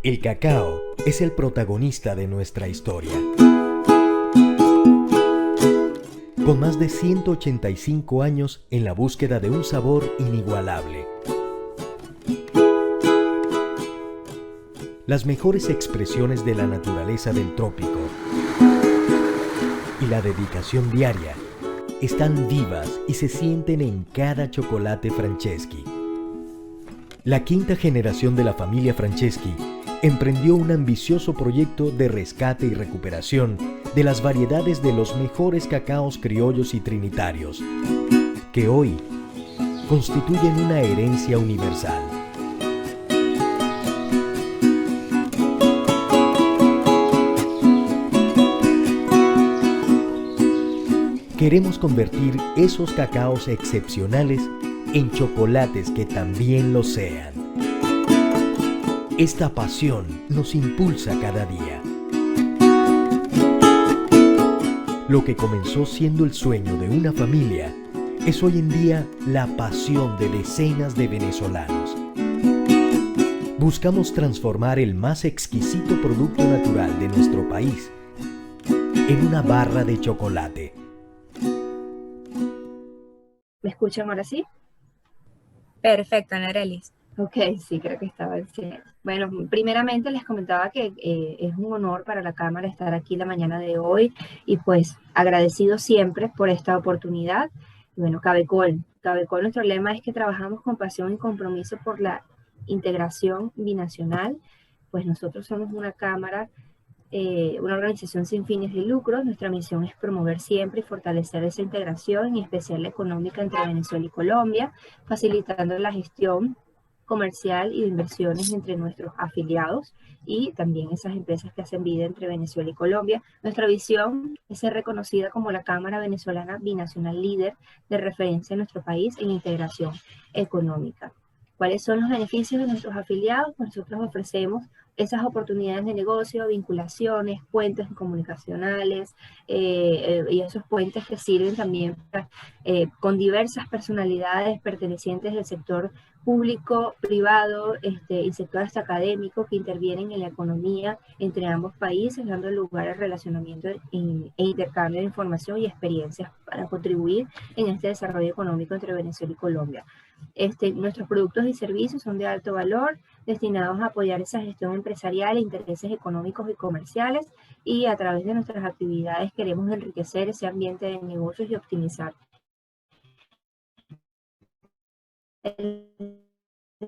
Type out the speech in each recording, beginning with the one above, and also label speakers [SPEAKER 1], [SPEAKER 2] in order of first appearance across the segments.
[SPEAKER 1] El cacao es el protagonista de nuestra historia. Con más de 185 años en la búsqueda de un sabor inigualable. Las mejores expresiones de la naturaleza del trópico y la dedicación diaria están vivas y se sienten en cada chocolate Franceschi. La quinta generación de la familia Franceschi emprendió un ambicioso proyecto de rescate y recuperación de las variedades de los mejores cacaos criollos y trinitarios, que hoy constituyen una herencia universal. Queremos convertir esos cacaos excepcionales en chocolates que también lo sean. Esta pasión nos impulsa cada día. Lo que comenzó siendo el sueño de una familia es hoy en día la pasión de decenas de venezolanos. Buscamos transformar el más exquisito producto natural de nuestro país en una barra de chocolate.
[SPEAKER 2] ¿Me escuchan ahora sí?
[SPEAKER 3] Perfecto, Nerelis.
[SPEAKER 2] Ok, sí, creo que estaba diciendo. Bueno, primeramente les comentaba que es un honor para la Cámara estar aquí la mañana de hoy y pues agradecido siempre por esta oportunidad. Y bueno, Cabecol, nuestro lema es que trabajamos con pasión y compromiso por la integración binacional. Pues nosotros somos una Cámara, una organización sin fines de lucro. Nuestra misión es promover siempre y fortalecer esa integración, en especial la económica entre Venezuela y Colombia, facilitando la gestión comercial y de inversiones entre nuestros afiliados y también esas empresas que hacen vida entre Venezuela y Colombia. Nuestra visión es ser reconocida como la Cámara Venezolana Binacional líder de referencia en nuestro país en integración económica. ¿Cuáles son los beneficios de nuestros afiliados? Pues nosotros ofrecemos esas oportunidades de negocio, vinculaciones, puentes comunicacionales y esos puentes que sirven también con diversas personalidades pertenecientes del sector público, privado y sector hasta académico que intervienen en la economía entre ambos países, dando lugar al relacionamiento e intercambio de información y experiencias para contribuir en este desarrollo económico entre Venezuela y Colombia. Nuestros productos y servicios son de alto valor, destinados a apoyar esa gestión empresarial e intereses económicos y comerciales, y a través de nuestras actividades queremos enriquecer ese ambiente de negocios y optimizar el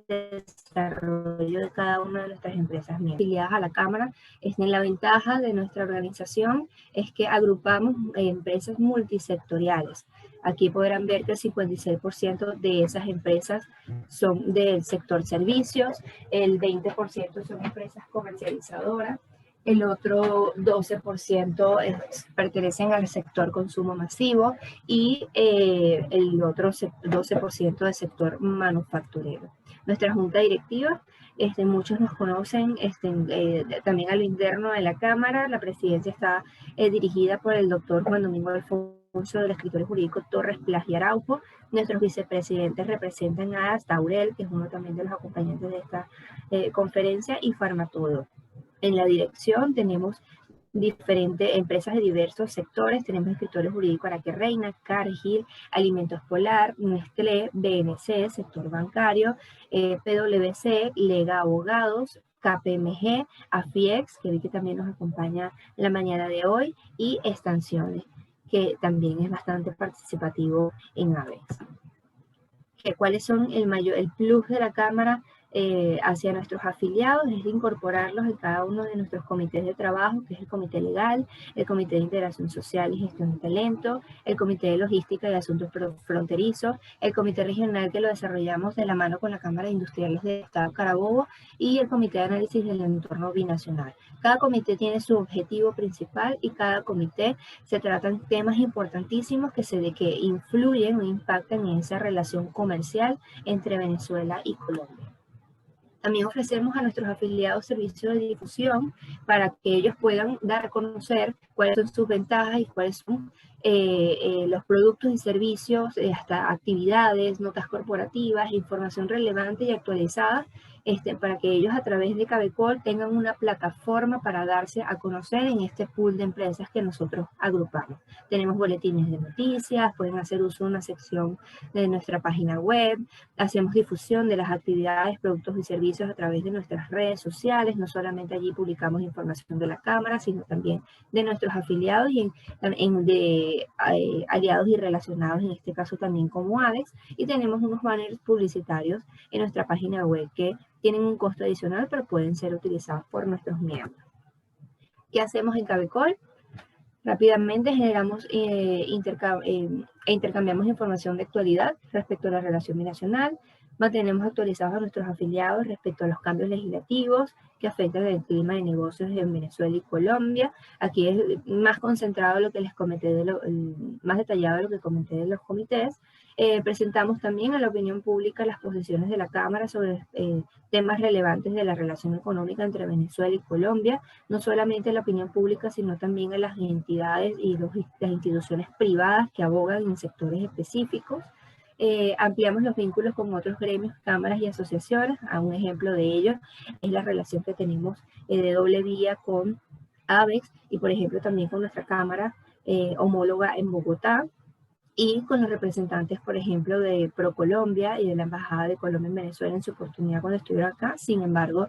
[SPEAKER 2] desarrollo de cada una de nuestras empresas afiliadas a la Cámara. La ventaja de nuestra organización es que agrupamos empresas multisectoriales. Aquí podrán ver que el 56% de esas empresas son del sector servicios, el 20% son empresas comercializadoras, el otro 12% pertenecen al sector consumo masivo y el otro 12% del sector manufacturero. Nuestra junta directiva, muchos nos conocen también a lo interno de la Cámara. La presidencia está dirigida por el doctor Juan Domingo Alfonso, del escritorio jurídico Torres Plas y Araujo. Nuestros vicepresidentes representan a Taurel, que es uno también de los acompañantes de esta conferencia, y Farmatodo. En la dirección tenemos diferentes empresas de diversos sectores. Tenemos escritorio jurídico Araque Reina, Cargill, Alimentos Polar, Nestlé, BNC, sector bancario, PwC, Lega Abogados, KPMG, AFIEX, que vi que también nos acompaña la mañana de hoy, y Extensiones, que también es bastante participativo en AVEX. ¿Cuáles son el plus de la Cámara hacia nuestros afiliados? Es incorporarlos en cada uno de nuestros comités de trabajo, que es el Comité Legal, el Comité de Integración Social y Gestión de Talento, el Comité de Logística y Asuntos Fronterizos, el Comité Regional, que lo desarrollamos de la mano con la Cámara de Industriales del Estado Carabobo, y el Comité de Análisis del Entorno Binacional. Cada comité tiene su objetivo principal y cada comité se tratan temas importantísimos que influyen o impactan en esa relación comercial entre Venezuela y Colombia. También ofrecemos a nuestros afiliados servicios de difusión para que ellos puedan dar a conocer cuáles son sus ventajas y cuáles son los productos y servicios, hasta actividades, notas corporativas, información relevante y actualizada para que ellos a través de Cabecol tengan una plataforma para darse a conocer en este pool de empresas que nosotros agrupamos. Tenemos boletines de noticias, pueden hacer uso de una sección de nuestra página web, hacemos difusión de las actividades, productos y servicios a través de nuestras redes sociales, no solamente allí publicamos información de la Cámara, sino también de nuestros afiliados y de aliados y relacionados, en este caso también como ADEX, y tenemos unos banners publicitarios en nuestra página web que tienen un costo adicional, pero pueden ser utilizados por nuestros miembros. ¿Qué hacemos en Cabecol? Rápidamente generamos intercambiamos información de actualidad respecto a la relación binacional, mantenemos actualizados a nuestros afiliados respecto a los cambios legislativos que afectan el clima de negocios en Venezuela y Colombia. Aquí es más concentrado lo que les comenté, más detallado lo que comenté de los comités. Presentamos también a la opinión pública las posiciones de la Cámara sobre temas relevantes de la relación económica entre Venezuela y Colombia, no solamente a la opinión pública, sino también a las entidades y las instituciones privadas que abogan en sectores específicos. Ampliamos los vínculos con otros gremios, cámaras y asociaciones. Un ejemplo de ello es la relación que tenemos de doble vía con ABEX y, por ejemplo, también con nuestra cámara homóloga en Bogotá, y con los representantes, por ejemplo, de ProColombia y de la Embajada de Colombia en Venezuela en su oportunidad cuando estuvieron acá. Sin embargo,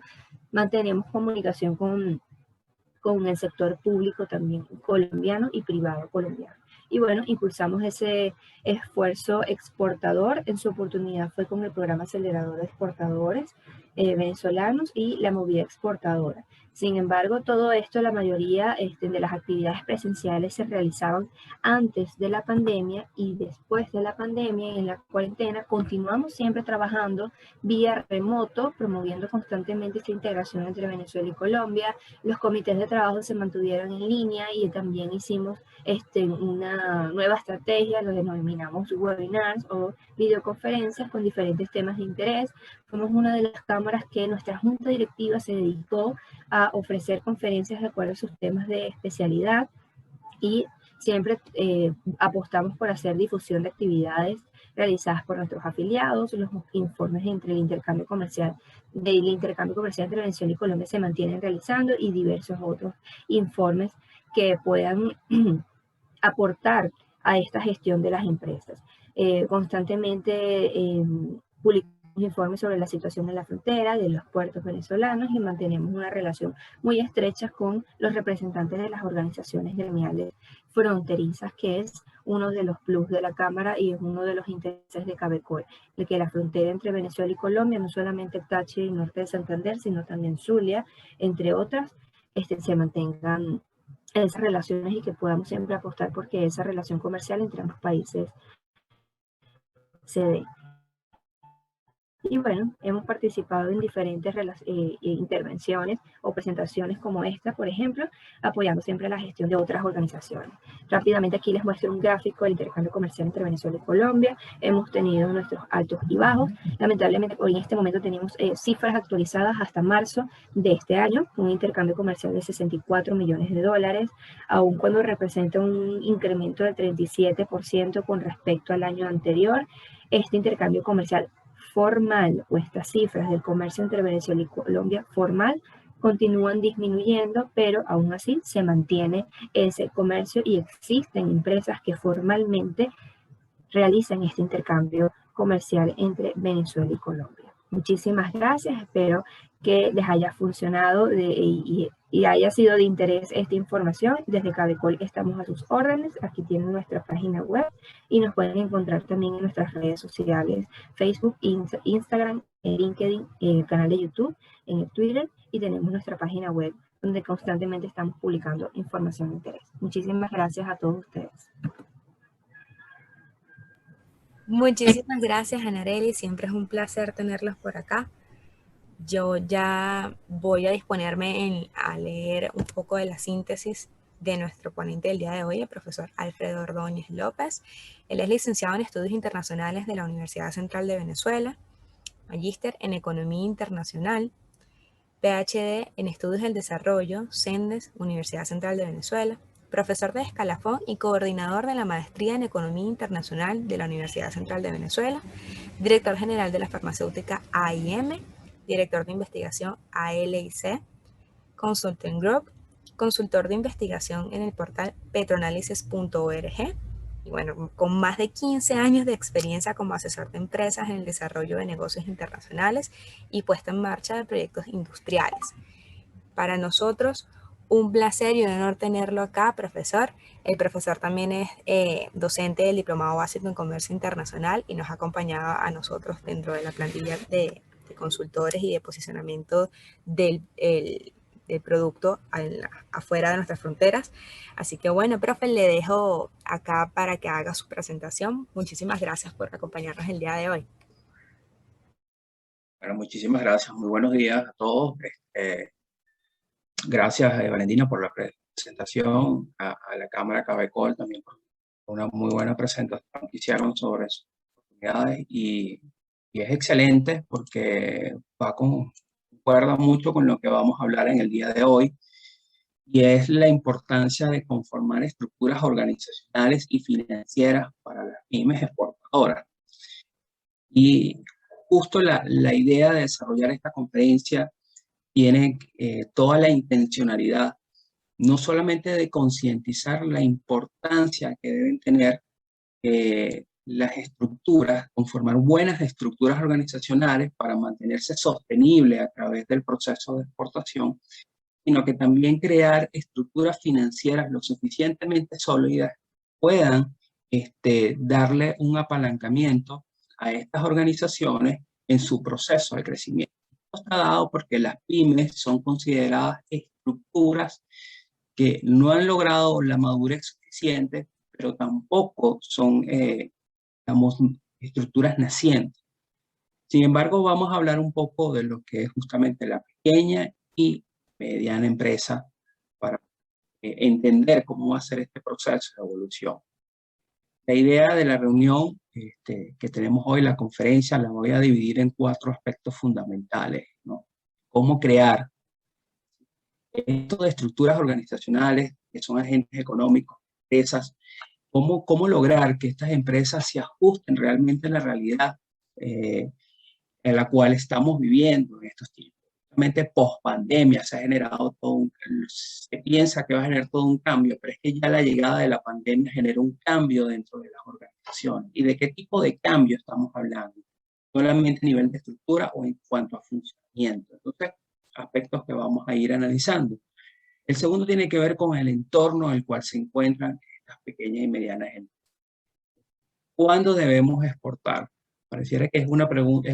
[SPEAKER 2] mantenemos comunicación con el sector público también colombiano y privado colombiano. Y bueno, impulsamos ese esfuerzo exportador. En su oportunidad fue con el programa acelerador de exportadores venezolanos y la movida exportadora. Sin embargo, todo esto, la mayoría de las actividades presenciales se realizaban antes de la pandemia y después de la pandemia. En la cuarentena continuamos siempre trabajando vía remoto, promoviendo constantemente esta integración entre Venezuela y Colombia. Los comités de trabajo se mantuvieron en línea y también hicimos una nueva estrategia, lo denominamos webinars o videoconferencias con diferentes temas de interés. Somos una de las cámaras que nuestra junta directiva se dedicó a ofrecer conferencias de acuerdo a sus temas de especialidad y siempre apostamos por hacer difusión de actividades realizadas por nuestros afiliados. Los informes entre el intercambio comercial entre Venezuela y Colombia se mantienen realizando y diversos otros informes que puedan aportar a esta gestión de las empresas. Constantemente publicamos informes sobre la situación en la frontera de los puertos venezolanos y mantenemos una relación muy estrecha con los representantes de las organizaciones gremiales fronterizas, que es uno de los plus de la Cámara y es uno de los intereses de Cabecol, de que la frontera entre Venezuela y Colombia, no solamente Táchira y norte de Santander, sino también Zulia, entre otras, se mantengan esas relaciones y que podamos siempre apostar porque esa relación comercial entre ambos países se dé. Y bueno, hemos participado en diferentes intervenciones o presentaciones como esta, por ejemplo, apoyando siempre la gestión de otras organizaciones. Rápidamente aquí les muestro un gráfico del intercambio comercial entre Venezuela y Colombia. Hemos tenido nuestros altos y bajos. Lamentablemente hoy en este momento tenemos cifras actualizadas hasta marzo de este año, un intercambio comercial de 64 millones de dólares, aun cuando representa un incremento del 37% con respecto al año anterior. Este intercambio comercial formal o estas cifras del comercio entre Venezuela y Colombia formal continúan disminuyendo, pero aún así se mantiene ese comercio y existen empresas que formalmente realizan este intercambio comercial entre Venezuela y Colombia. Muchísimas gracias, espero que les haya funcionado y haya sido de interés esta información. Desde Cabecol estamos a sus órdenes. Aquí tienen nuestra página web y nos pueden encontrar también en nuestras redes sociales, Facebook, Instagram, LinkedIn, en el canal de YouTube, en el Twitter, y tenemos nuestra página web donde constantemente estamos publicando información de interés. Muchísimas gracias a todos ustedes.
[SPEAKER 3] Muchísimas gracias, Anarely. Siempre es un placer tenerlos por acá. Yo ya voy a disponerme a leer un poco de la síntesis de nuestro ponente del día de hoy, el profesor Alfredo Ordóñez López. Él es licenciado en Estudios Internacionales de la Universidad Central de Venezuela, magíster en Economía Internacional, PhD en Estudios del Desarrollo, CENDES, Universidad Central de Venezuela, profesor de escalafón y coordinador de la Maestría en Economía Internacional de la Universidad Central de Venezuela, director general de la farmacéutica AIM, director de investigación ALIC Consulting Group, consultor de investigación en el portal petroanálisis.org y bueno, con más de 15 años de experiencia como asesor de empresas en el desarrollo de negocios internacionales y puesta en marcha de proyectos industriales. Para nosotros, un placer y un honor tenerlo acá, profesor. El profesor también es docente del Diplomado Básico en Comercio Internacional y nos ha acompañado a nosotros dentro de la plantilla de consultores y de posicionamiento del producto afuera de nuestras fronteras. Así que bueno, profe, le dejo acá para que haga su presentación. Muchísimas gracias por acompañarnos el día de hoy.
[SPEAKER 4] Bueno, muchísimas gracias. Muy buenos días a todos. Gracias, Valentina, por la presentación, a la Cámara Cabecol también por una muy buena presentación que hicieron sobre sus oportunidades y es excelente porque concuerda mucho con lo que vamos a hablar en el día de hoy, y es la importancia de conformar estructuras organizacionales y financieras para las pymes exportadoras. Y justo la idea de desarrollar esta conferencia tiene toda la intencionalidad, no solamente de concientizar la importancia que deben tener las estructuras, conformar buenas estructuras organizacionales para mantenerse sostenible a través del proceso de exportación, sino que también crear estructuras financieras lo suficientemente sólidas puedan darle un apalancamiento a estas organizaciones en su proceso de crecimiento. Esto está dado porque las pymes son consideradas estructuras que no han logrado la madurez suficiente, pero tampoco son, digamos, estructuras nacientes. Sin embargo, vamos a hablar un poco de lo que es justamente la pequeña y mediana empresa para entender cómo va a ser este proceso de evolución. La idea de la reunión que tenemos hoy, la conferencia, la voy a dividir en 4 aspectos fundamentales, ¿no? Cómo crear esto de estructuras organizacionales, que son agentes económicos, empresas, cómo lograr que estas empresas se ajusten realmente a la realidad en la cual estamos viviendo en estos tiempos. Realmente post pandemia se ha generado se piensa que va a generar todo un cambio, pero es que ya la llegada de la pandemia generó un cambio dentro de las organizaciones. ¿Y de qué tipo de cambio estamos hablando? Solamente a nivel de estructura o en cuanto a funcionamiento. Entonces, aspectos que vamos a ir analizando. El segundo tiene que ver con el entorno en el cual se encuentran estas pequeñas y medianas empresas. ¿Cuándo debemos exportar? Pareciera que es una pregunta,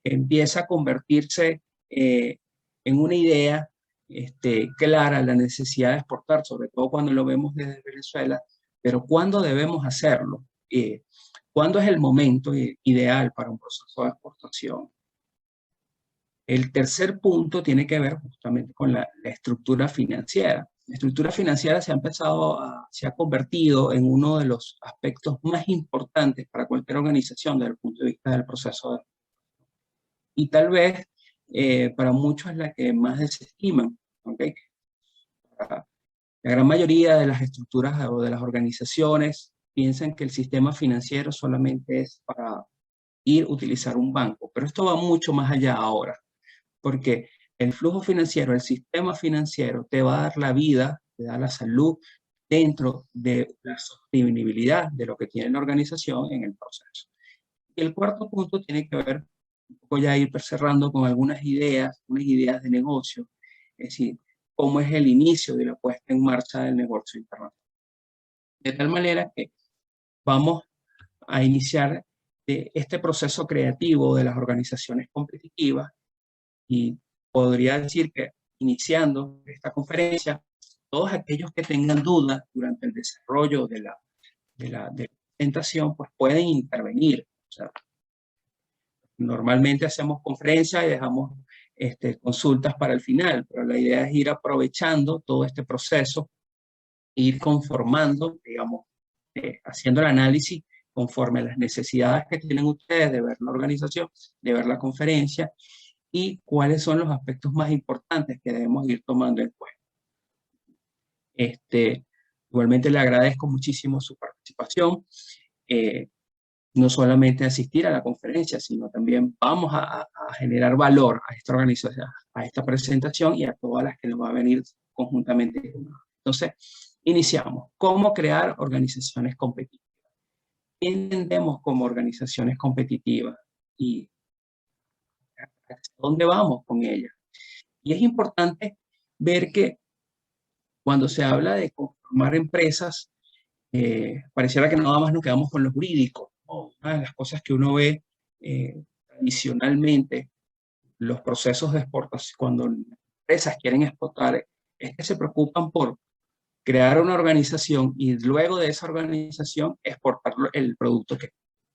[SPEAKER 4] empieza a convertirse en una idea clara, la necesidad de exportar, sobre todo cuando lo vemos desde Venezuela, pero ¿cuándo debemos hacerlo? ¿Cuándo es el momento ideal para un proceso de exportación? El tercer punto tiene que ver justamente con la estructura financiera. La estructura financiera se ha convertido en uno de los aspectos más importantes para cualquier organización desde el punto de vista del proceso de exportación. Y tal vez para muchos es la que más desestiman, ¿okay? La gran mayoría de las estructuras o de las organizaciones piensan que el sistema financiero solamente es para utilizar un banco, pero esto va mucho más allá ahora, porque el flujo financiero, el sistema financiero te va a dar la vida, te da la salud dentro de la sostenibilidad de lo que tiene la organización en el proceso. Y el cuarto punto tiene que ver, voy a ir cerrando con unas ideas de negocio, es decir, cómo es el inicio de la puesta en marcha del negocio internacional. De tal manera que vamos a iniciar este proceso creativo de las organizaciones competitivas, y podría decir que iniciando esta conferencia, todos aquellos que tengan dudas durante el desarrollo de la presentación, pues pueden intervenir. O sea, normalmente hacemos conferencias y dejamos consultas para el final, pero la idea es ir aprovechando todo este proceso, ir conformando, digamos, haciendo el análisis conforme a las necesidades que tienen ustedes de ver la organización, de ver la conferencia, y cuáles son los aspectos más importantes que debemos ir tomando en cuenta. Igualmente le agradezco muchísimo su participación. no solamente asistir a la conferencia, sino también vamos a generar valor a esta organización, a esta presentación y a todas las que nos va a venir conjuntamente. Entonces, iniciamos. ¿Cómo crear organizaciones competitivas? ¿Qué entendemos como organizaciones competitivas? ¿Y a dónde vamos con ellas? Y es importante ver que cuando se habla de conformar empresas, pareciera que nada más nos quedamos con lo jurídico. Una de las cosas que uno ve tradicionalmente, los procesos de exportación, cuando empresas quieren exportar, es que se preocupan por crear una organización y luego de esa organización exportar el producto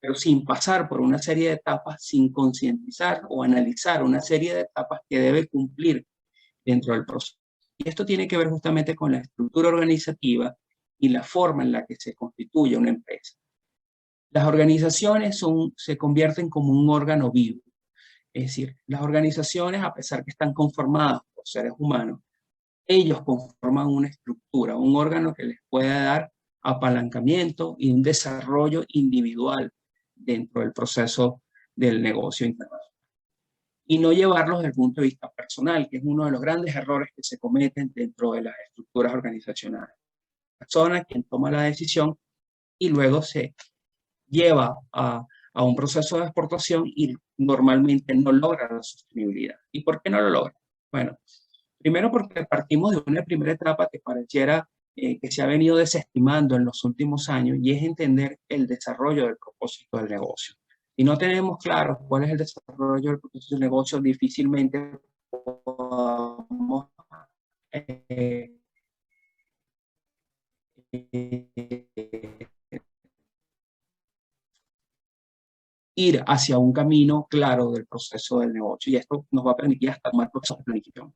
[SPEAKER 4] pero sin pasar por una serie de etapas, sin concientizar o analizar una serie de etapas que debe cumplir dentro del proceso. Y esto tiene que ver justamente con la estructura organizativa y la forma en la que se constituye una empresa. Las organizaciones se convierten como un órgano vivo. Es decir, las organizaciones, a pesar que están conformadas por seres humanos, ellos conforman una estructura, un órgano que les puede dar apalancamiento y un desarrollo individual dentro del proceso del negocio internacional. Y no llevarlos desde el punto de vista personal, que es uno de los grandes errores que se cometen dentro de las estructuras organizacionales. La persona quien toma la decisión y luego se lleva a un proceso de exportación y normalmente no logra la sostenibilidad. ¿Y por qué no lo logra? Bueno, primero porque partimos de una primera etapa que pareciera que se ha venido desestimando en los últimos años, y es entender el desarrollo del propósito del negocio. Si no tenemos claro cuál es el desarrollo del propósito del negocio, difícilmente podamos ir hacia un camino claro del proceso del negocio, y esto nos va a permitir hasta tomar procesos de planificación.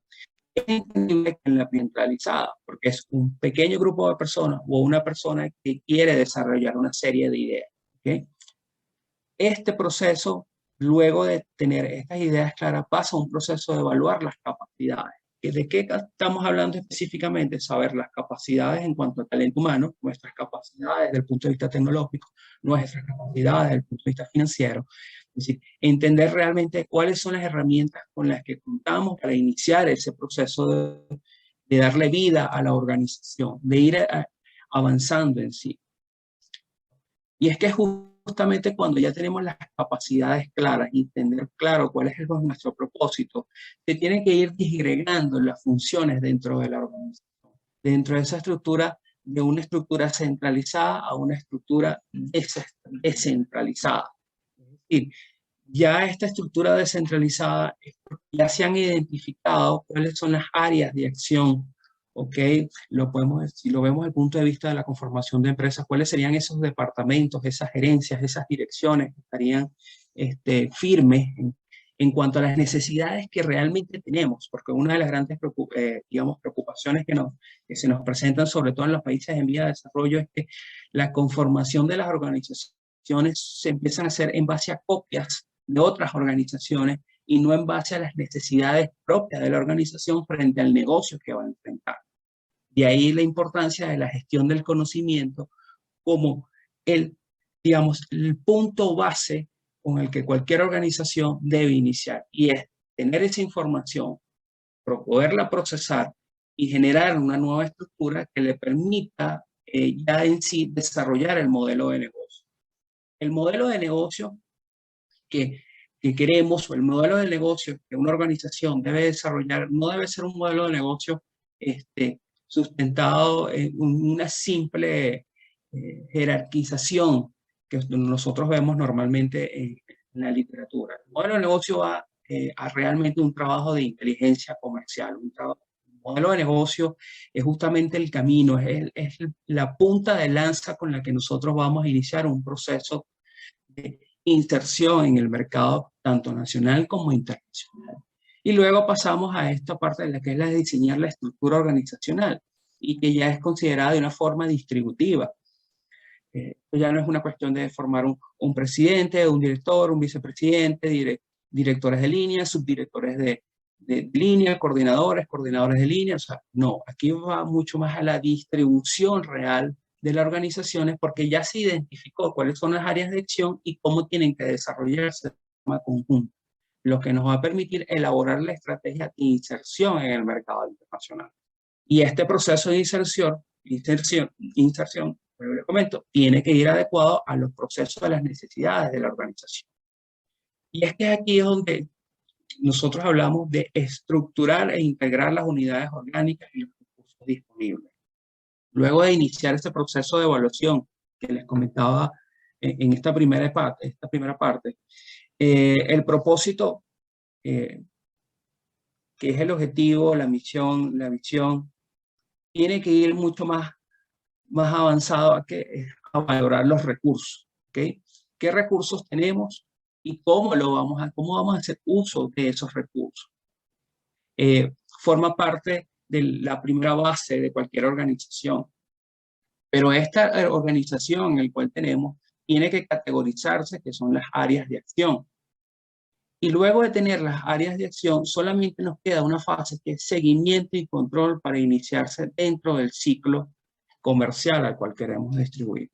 [SPEAKER 4] Es entendible que en la centralizada, porque es un pequeño grupo de personas o una persona que quiere desarrollar una serie de ideas. ¿Okay? Este proceso, luego de tener estas ideas claras, pasa a un proceso de evaluar las capacidades. ¿De qué estamos hablando específicamente? Saber las capacidades en cuanto a talento humano, nuestras capacidades desde el punto de vista tecnológico, nuestras capacidades desde el punto de vista financiero. Es decir, entender realmente cuáles son las herramientas con las que contamos para iniciar ese proceso de darle vida a la organización, de ir avanzando en sí. Y es que justamente cuando ya tenemos las capacidades claras y entender claro cuál es nuestro propósito, se tienen que ir disgregando las funciones dentro de la organización, dentro de esa estructura, de una estructura centralizada a una estructura descentralizada. Es decir, ya esta estructura descentralizada, ya se han identificado cuáles son las áreas de acción. ¿Ok? Si lo vemos desde el punto de vista de la conformación de empresas, ¿cuáles serían esos departamentos, esas gerencias, esas direcciones que estarían firmes en cuanto a las necesidades que realmente tenemos? Porque una de las grandes preocupaciones que se nos presentan, sobre todo en los países en vía de desarrollo, es que la conformación de las organizaciones se empiezan a hacer en base a copias de otras organizaciones y no en base a las necesidades propias de la organización frente al negocio que va a enfrentar. De ahí la importancia de la gestión del conocimiento como el punto base con el que cualquier organización debe iniciar, y es tener esa información, poderla procesar y generar una nueva estructura que le permita ya en sí desarrollar el modelo de negocio. El modelo de negocio que queremos, o el modelo de negocio que una organización debe desarrollar, no debe ser un modelo de negocio sustentado en una simple jerarquización que nosotros vemos normalmente en la literatura. El modelo de negocio va a realmente un trabajo de inteligencia comercial. Un modelo de negocio es justamente el camino, es la punta de lanza con la que nosotros vamos a iniciar un proceso de inserción en el mercado tanto nacional como internacional. Y luego pasamos a esta parte de la que es la de diseñar la estructura organizacional, y que ya es considerada de una forma distributiva. Ya no es una cuestión de formar un presidente, un director, un vicepresidente, directores de línea, subdirectores de línea, coordinadores de línea. O sea, no, aquí va mucho más a la distribución real de la organización es porque ya se identificó cuáles son las áreas de acción y cómo tienen que desarrollarse de forma conjunta, lo que nos va a permitir elaborar la estrategia de inserción en el mercado internacional. Y este proceso de inserción, como les comento, tiene que ir adecuado a los procesos de las necesidades de la organización. Y es que aquí es donde nosotros hablamos de estructurar e integrar las unidades orgánicas y los recursos disponibles. Luego de iniciar este proceso de evaluación que les comentaba en esta primera parte, el propósito, que es el objetivo, la misión, la visión, tiene que ir mucho más avanzado a valorar los recursos, ¿okay? ¿Qué recursos tenemos y cómo vamos a hacer uso de esos recursos? Forma parte de la primera base de cualquier organización. Pero esta organización, el cual tenemos, tiene que categorizarse, que son las áreas de acción. Y luego de tener las áreas de acción, solamente nos queda una fase que es seguimiento y control para iniciarse dentro del ciclo comercial al cual queremos distribuir.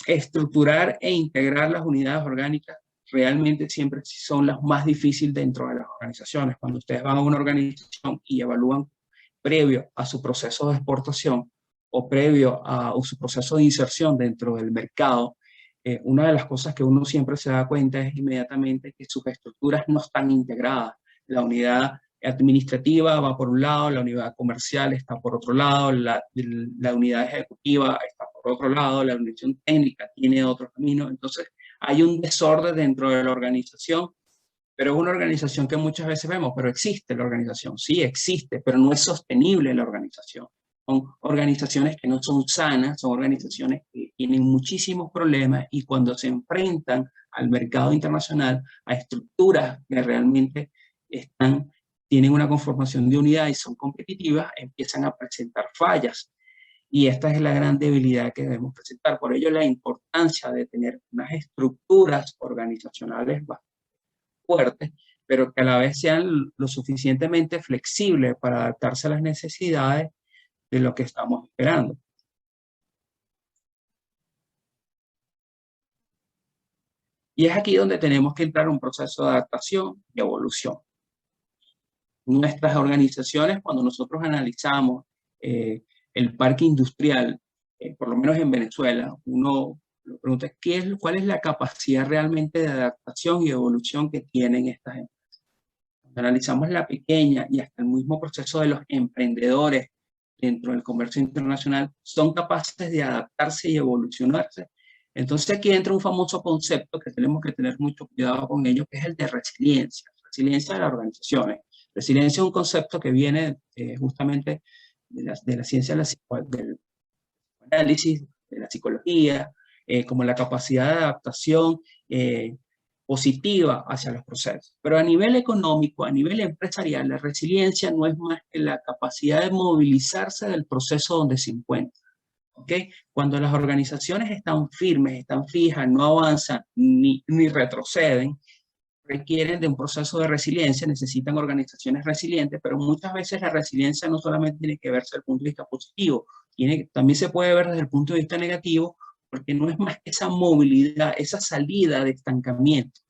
[SPEAKER 4] Estructurar e integrar las unidades orgánicas realmente siempre son las más difíciles dentro de las organizaciones. Cuando ustedes van a una organización y evalúan previo a su proceso de exportación o previo a su proceso de inserción dentro del mercado, una de las cosas que uno siempre se da cuenta es inmediatamente que sus estructuras no están integradas. La unidad administrativa va por un lado, la unidad comercial está por otro lado, la unidad ejecutiva está por otro lado, la unidad técnica tiene otro camino. Entonces hay un desorden dentro de la organización, pero es una organización que muchas veces vemos, pero existe la organización, sí existe, pero no es sostenible la organización. Son organizaciones que no son sanas, son organizaciones que tienen muchísimos problemas y cuando se enfrentan al mercado internacional, a estructuras que realmente tienen una conformación de unidad y son competitivas, empiezan a presentar fallas. Y esta es la gran debilidad que debemos presentar. Por ello, la importancia de tener unas estructuras organizacionales fuertes, pero que a la vez sean lo suficientemente flexibles para adaptarse a las necesidades de lo que estamos esperando. Y es aquí donde tenemos que entrar en un proceso de adaptación y evolución. Nuestras organizaciones, cuando nosotros analizamos el parque industrial, por lo menos en Venezuela, uno pregunta cuál es la capacidad realmente de adaptación y evolución que tienen estas empresas. Cuando analizamos la pequeña y hasta el mismo proceso de los emprendedores dentro del comercio internacional, son capaces de adaptarse y evolucionarse. Entonces aquí entra un famoso concepto que tenemos que tener mucho cuidado con ello, que es el de resiliencia de las organizaciones. Resiliencia es un concepto que viene justamente de la ciencia del análisis, de la psicología, como la capacidad de adaptación positiva hacia los procesos. Pero a nivel económico, a nivel empresarial, la resiliencia no es más que la capacidad de movilizarse del proceso donde se encuentra. ¿Okay? Cuando las organizaciones están firmes, están fijas, no avanzan ni retroceden, requieren de un proceso de resiliencia, necesitan organizaciones resilientes, pero muchas veces la resiliencia no solamente tiene que verse desde el punto de vista positivo, también se puede ver desde el punto de vista negativo, porque no es más que esa movilidad, esa salida de estancamiento.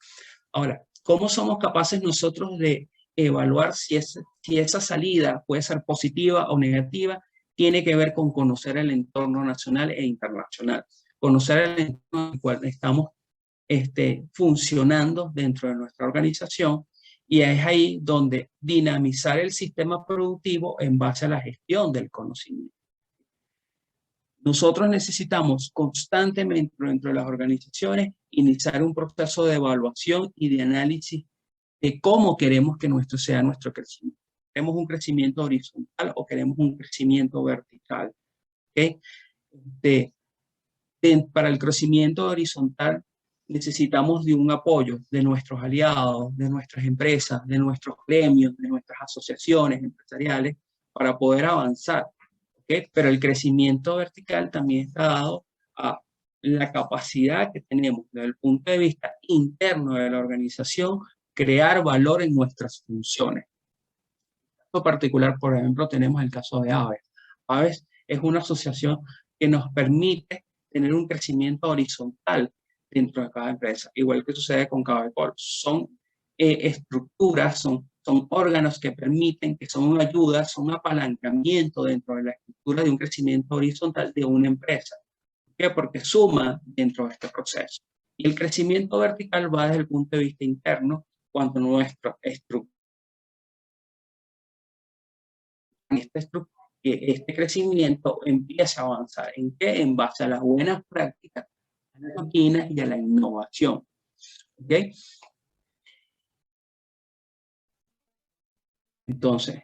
[SPEAKER 4] Ahora, ¿cómo somos capaces nosotros de evaluar si esa salida puede ser positiva o negativa? Tiene que ver con conocer el entorno nacional e internacional, conocer el entorno en el cual estamos funcionando dentro de nuestra organización, y es ahí donde dinamizar el sistema productivo en base a la gestión del conocimiento. Nosotros necesitamos constantemente dentro de las organizaciones iniciar un proceso de evaluación y de análisis de cómo queremos que sea nuestro crecimiento. ¿Queremos un crecimiento horizontal o queremos un crecimiento vertical? ¿Okay? Para el crecimiento horizontal necesitamos de un apoyo de nuestros aliados, de nuestras empresas, de nuestros gremios, de nuestras asociaciones empresariales para poder avanzar. ¿Okay? Pero el crecimiento vertical también está dado a la capacidad que tenemos desde el punto de vista interno de la organización, crear valor en nuestras funciones. En caso particular, por ejemplo, tenemos el caso de Aves. Aves es una asociación que nos permite tener un crecimiento horizontal dentro de cada empresa, igual que sucede con Cabecol. Son estructuras, son órganos que permiten, que son ayudas, son un apalancamiento dentro de la estructura de un crecimiento horizontal de una empresa. ¿Por qué? Porque suma dentro de este proceso. Y el crecimiento vertical va desde el punto de vista interno, cuando nuestra estructura, este crecimiento empieza a avanzar. ¿En qué? En base a las buenas prácticas, a las rutinas y a la innovación. ¿Ok? Entonces,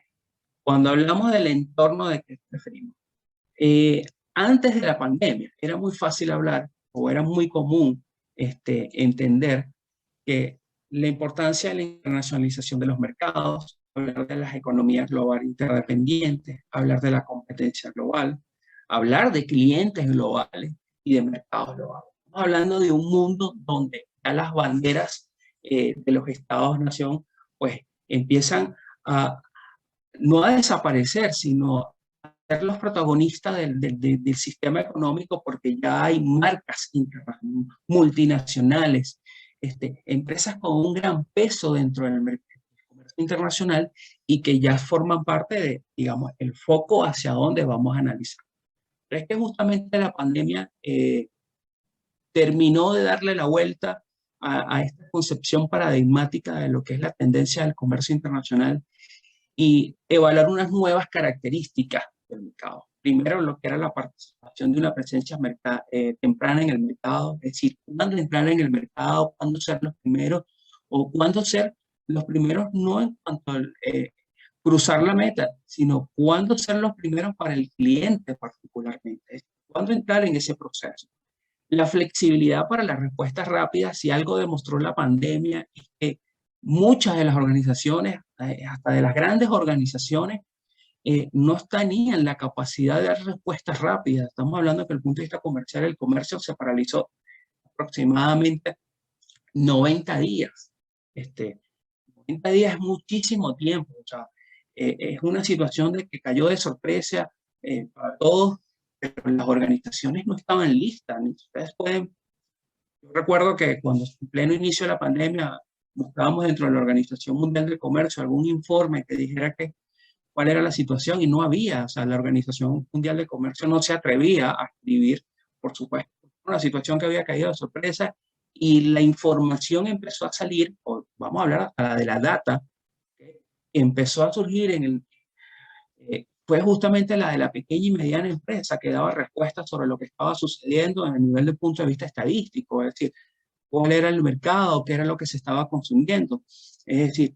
[SPEAKER 4] cuando hablamos del entorno de que referimos, antes de la pandemia era muy fácil hablar, o era muy común entender que la importancia de la internacionalización de los mercados, hablar de las economías globales interdependientes, hablar de la competencia global, hablar de clientes globales y de mercados globales. Estamos hablando de un mundo donde ya las banderas de los estados-nación pues empiezan a no a desaparecer, sino a ser los protagonistas del sistema económico, porque ya hay marcas multinacionales, empresas con un gran peso dentro del mercado internacional y que ya forman parte de, digamos, el foco hacia dónde vamos a analizar. Pero es que justamente la pandemia terminó de darle la vuelta a esta concepción paradigmática de lo que es la tendencia del comercio internacional y evaluar unas nuevas características del mercado. Primero, lo que era la participación de una presencia temprana en el mercado, es decir, cuándo entrar en el mercado, cuándo ser los primeros, o cuándo ser los primeros no en cuanto a cruzar la meta, sino cuándo ser los primeros para el cliente particularmente, cuándo entrar en ese proceso. La flexibilidad para las respuestas rápidas, si algo demostró la pandemia, es que muchas de las organizaciones, hasta de las grandes organizaciones, no tenían la capacidad de dar respuestas rápidas. Estamos hablando que desde el punto de vista comercial, el comercio se paralizó aproximadamente 90 días. 90 días es muchísimo tiempo. O sea, es una situación de que cayó de sorpresa para todos, pero las organizaciones no estaban listas. Ustedes pueden, yo recuerdo que cuando en pleno inicio de la pandemia buscábamos dentro de la Organización Mundial del Comercio algún informe que dijera cuál era la situación y no había. O sea, la Organización Mundial del Comercio no se atrevía a escribir, por supuesto, una situación que había caído de sorpresa y la información empezó a salir, o vamos a hablar hasta de la data, que empezó a surgir fue justamente la de la pequeña y mediana empresa que daba respuestas sobre lo que estaba sucediendo a nivel de punto de vista estadístico, es decir, cuál era el mercado, qué era lo que se estaba consumiendo. Es decir,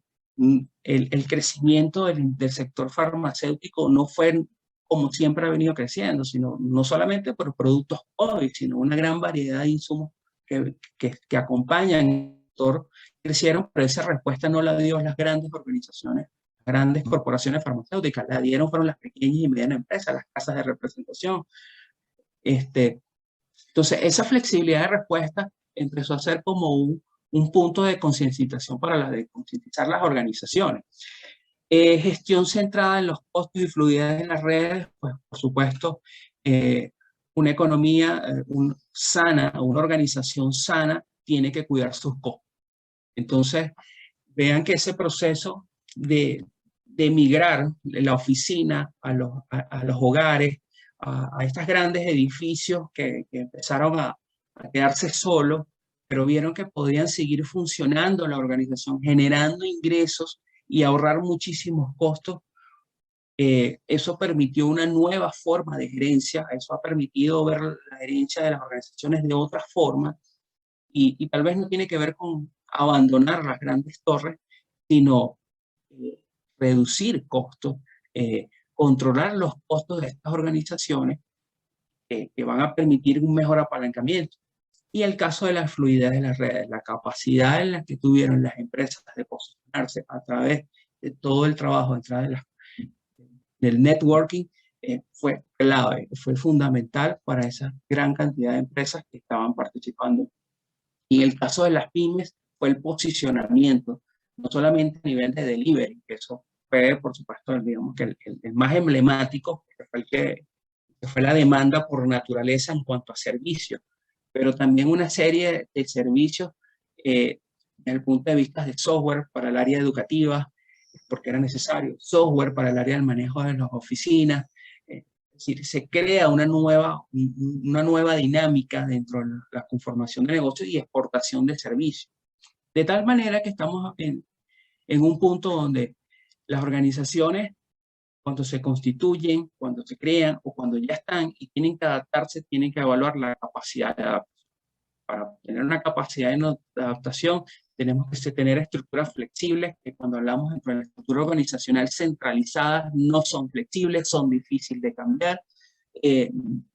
[SPEAKER 4] el crecimiento del sector farmacéutico no fue como siempre ha venido creciendo, sino no solamente por productos COVID, sino una gran variedad de insumos que acompañan el sector crecieron, pero esa respuesta no la dio las grandes organizaciones, grandes corporaciones farmacéuticas, la dieron fueron las pequeñas y medianas empresas, las casas de representación. Entonces, esa flexibilidad de respuesta empezó a ser como un punto de concientización de concientizar las organizaciones. Gestión centrada en los costos y fluidez en las redes, pues por supuesto, una economía sana, una organización sana, tiene que cuidar sus costos. Entonces, vean que ese proceso de migrar la oficina a los hogares, a estos grandes edificios que empezaron a quedarse solos, pero vieron que podían seguir funcionando la organización, generando ingresos y ahorrar muchísimos costos. Eso permitió una nueva forma de gerencia, eso ha permitido ver la gerencia de las organizaciones de otra forma, y tal vez no tiene que ver con abandonar las grandes torres, sino reducir costos, controlar los costos de estas organizaciones que van a permitir un mejor apalancamiento. Y el caso de la fluidez de las redes, la capacidad en la que tuvieron las empresas de posicionarse a través de todo el trabajo, a través del networking, fue clave, fue fundamental para esa gran cantidad de empresas que estaban participando. Y el caso de las pymes fue el posicionamiento, no solamente a nivel de delivery, que eso fue, por supuesto, digamos que el más emblemático, que fue el que que fue la demanda por naturaleza en cuanto a servicios, pero también una serie de servicios desde el punto de vista de software para el área educativa, porque era necesario, software para el área del manejo de las oficinas. Es decir, se crea una nueva dinámica dentro de la conformación de negocios y exportación de servicios. De tal manera que estamos en un punto donde las organizaciones, cuando se constituyen, cuando se crean o cuando ya están y tienen que adaptarse, tienen que evaluar la capacidad de adaptación. Para tener una capacidad de adaptación, tenemos que tener estructuras flexibles, que cuando hablamos de la estructura organizacional centralizadas, no son flexibles, son difíciles de cambiar.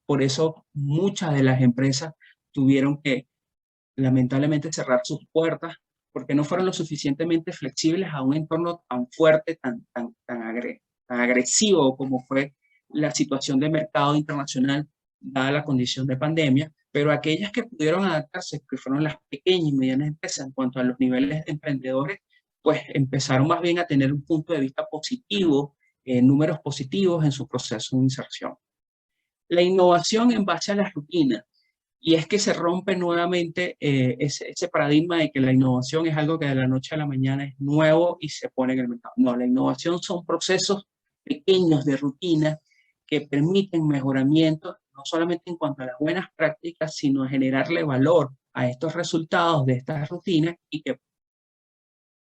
[SPEAKER 4] Por eso muchas de las empresas tuvieron que lamentablemente cerrar sus puertas, porque no fueron lo suficientemente flexibles a un entorno tan fuerte, tan agresivo como fue la situación de mercado internacional, dada la condición de pandemia. Pero aquellas que pudieron adaptarse, que fueron las pequeñas y medianas empresas en cuanto a los niveles de emprendedores, pues empezaron más bien a tener un punto de vista positivo, números positivos en su proceso de inserción. La innovación en base a las rutinas, y es que se rompe nuevamente ese paradigma de que la innovación es algo que de la noche a la mañana es nuevo y se pone en el mercado. No, la innovación son procesos pequeños de rutina que permiten mejoramiento, no solamente en cuanto a las buenas prácticas, sino a generarle valor a estos resultados de estas rutinas y que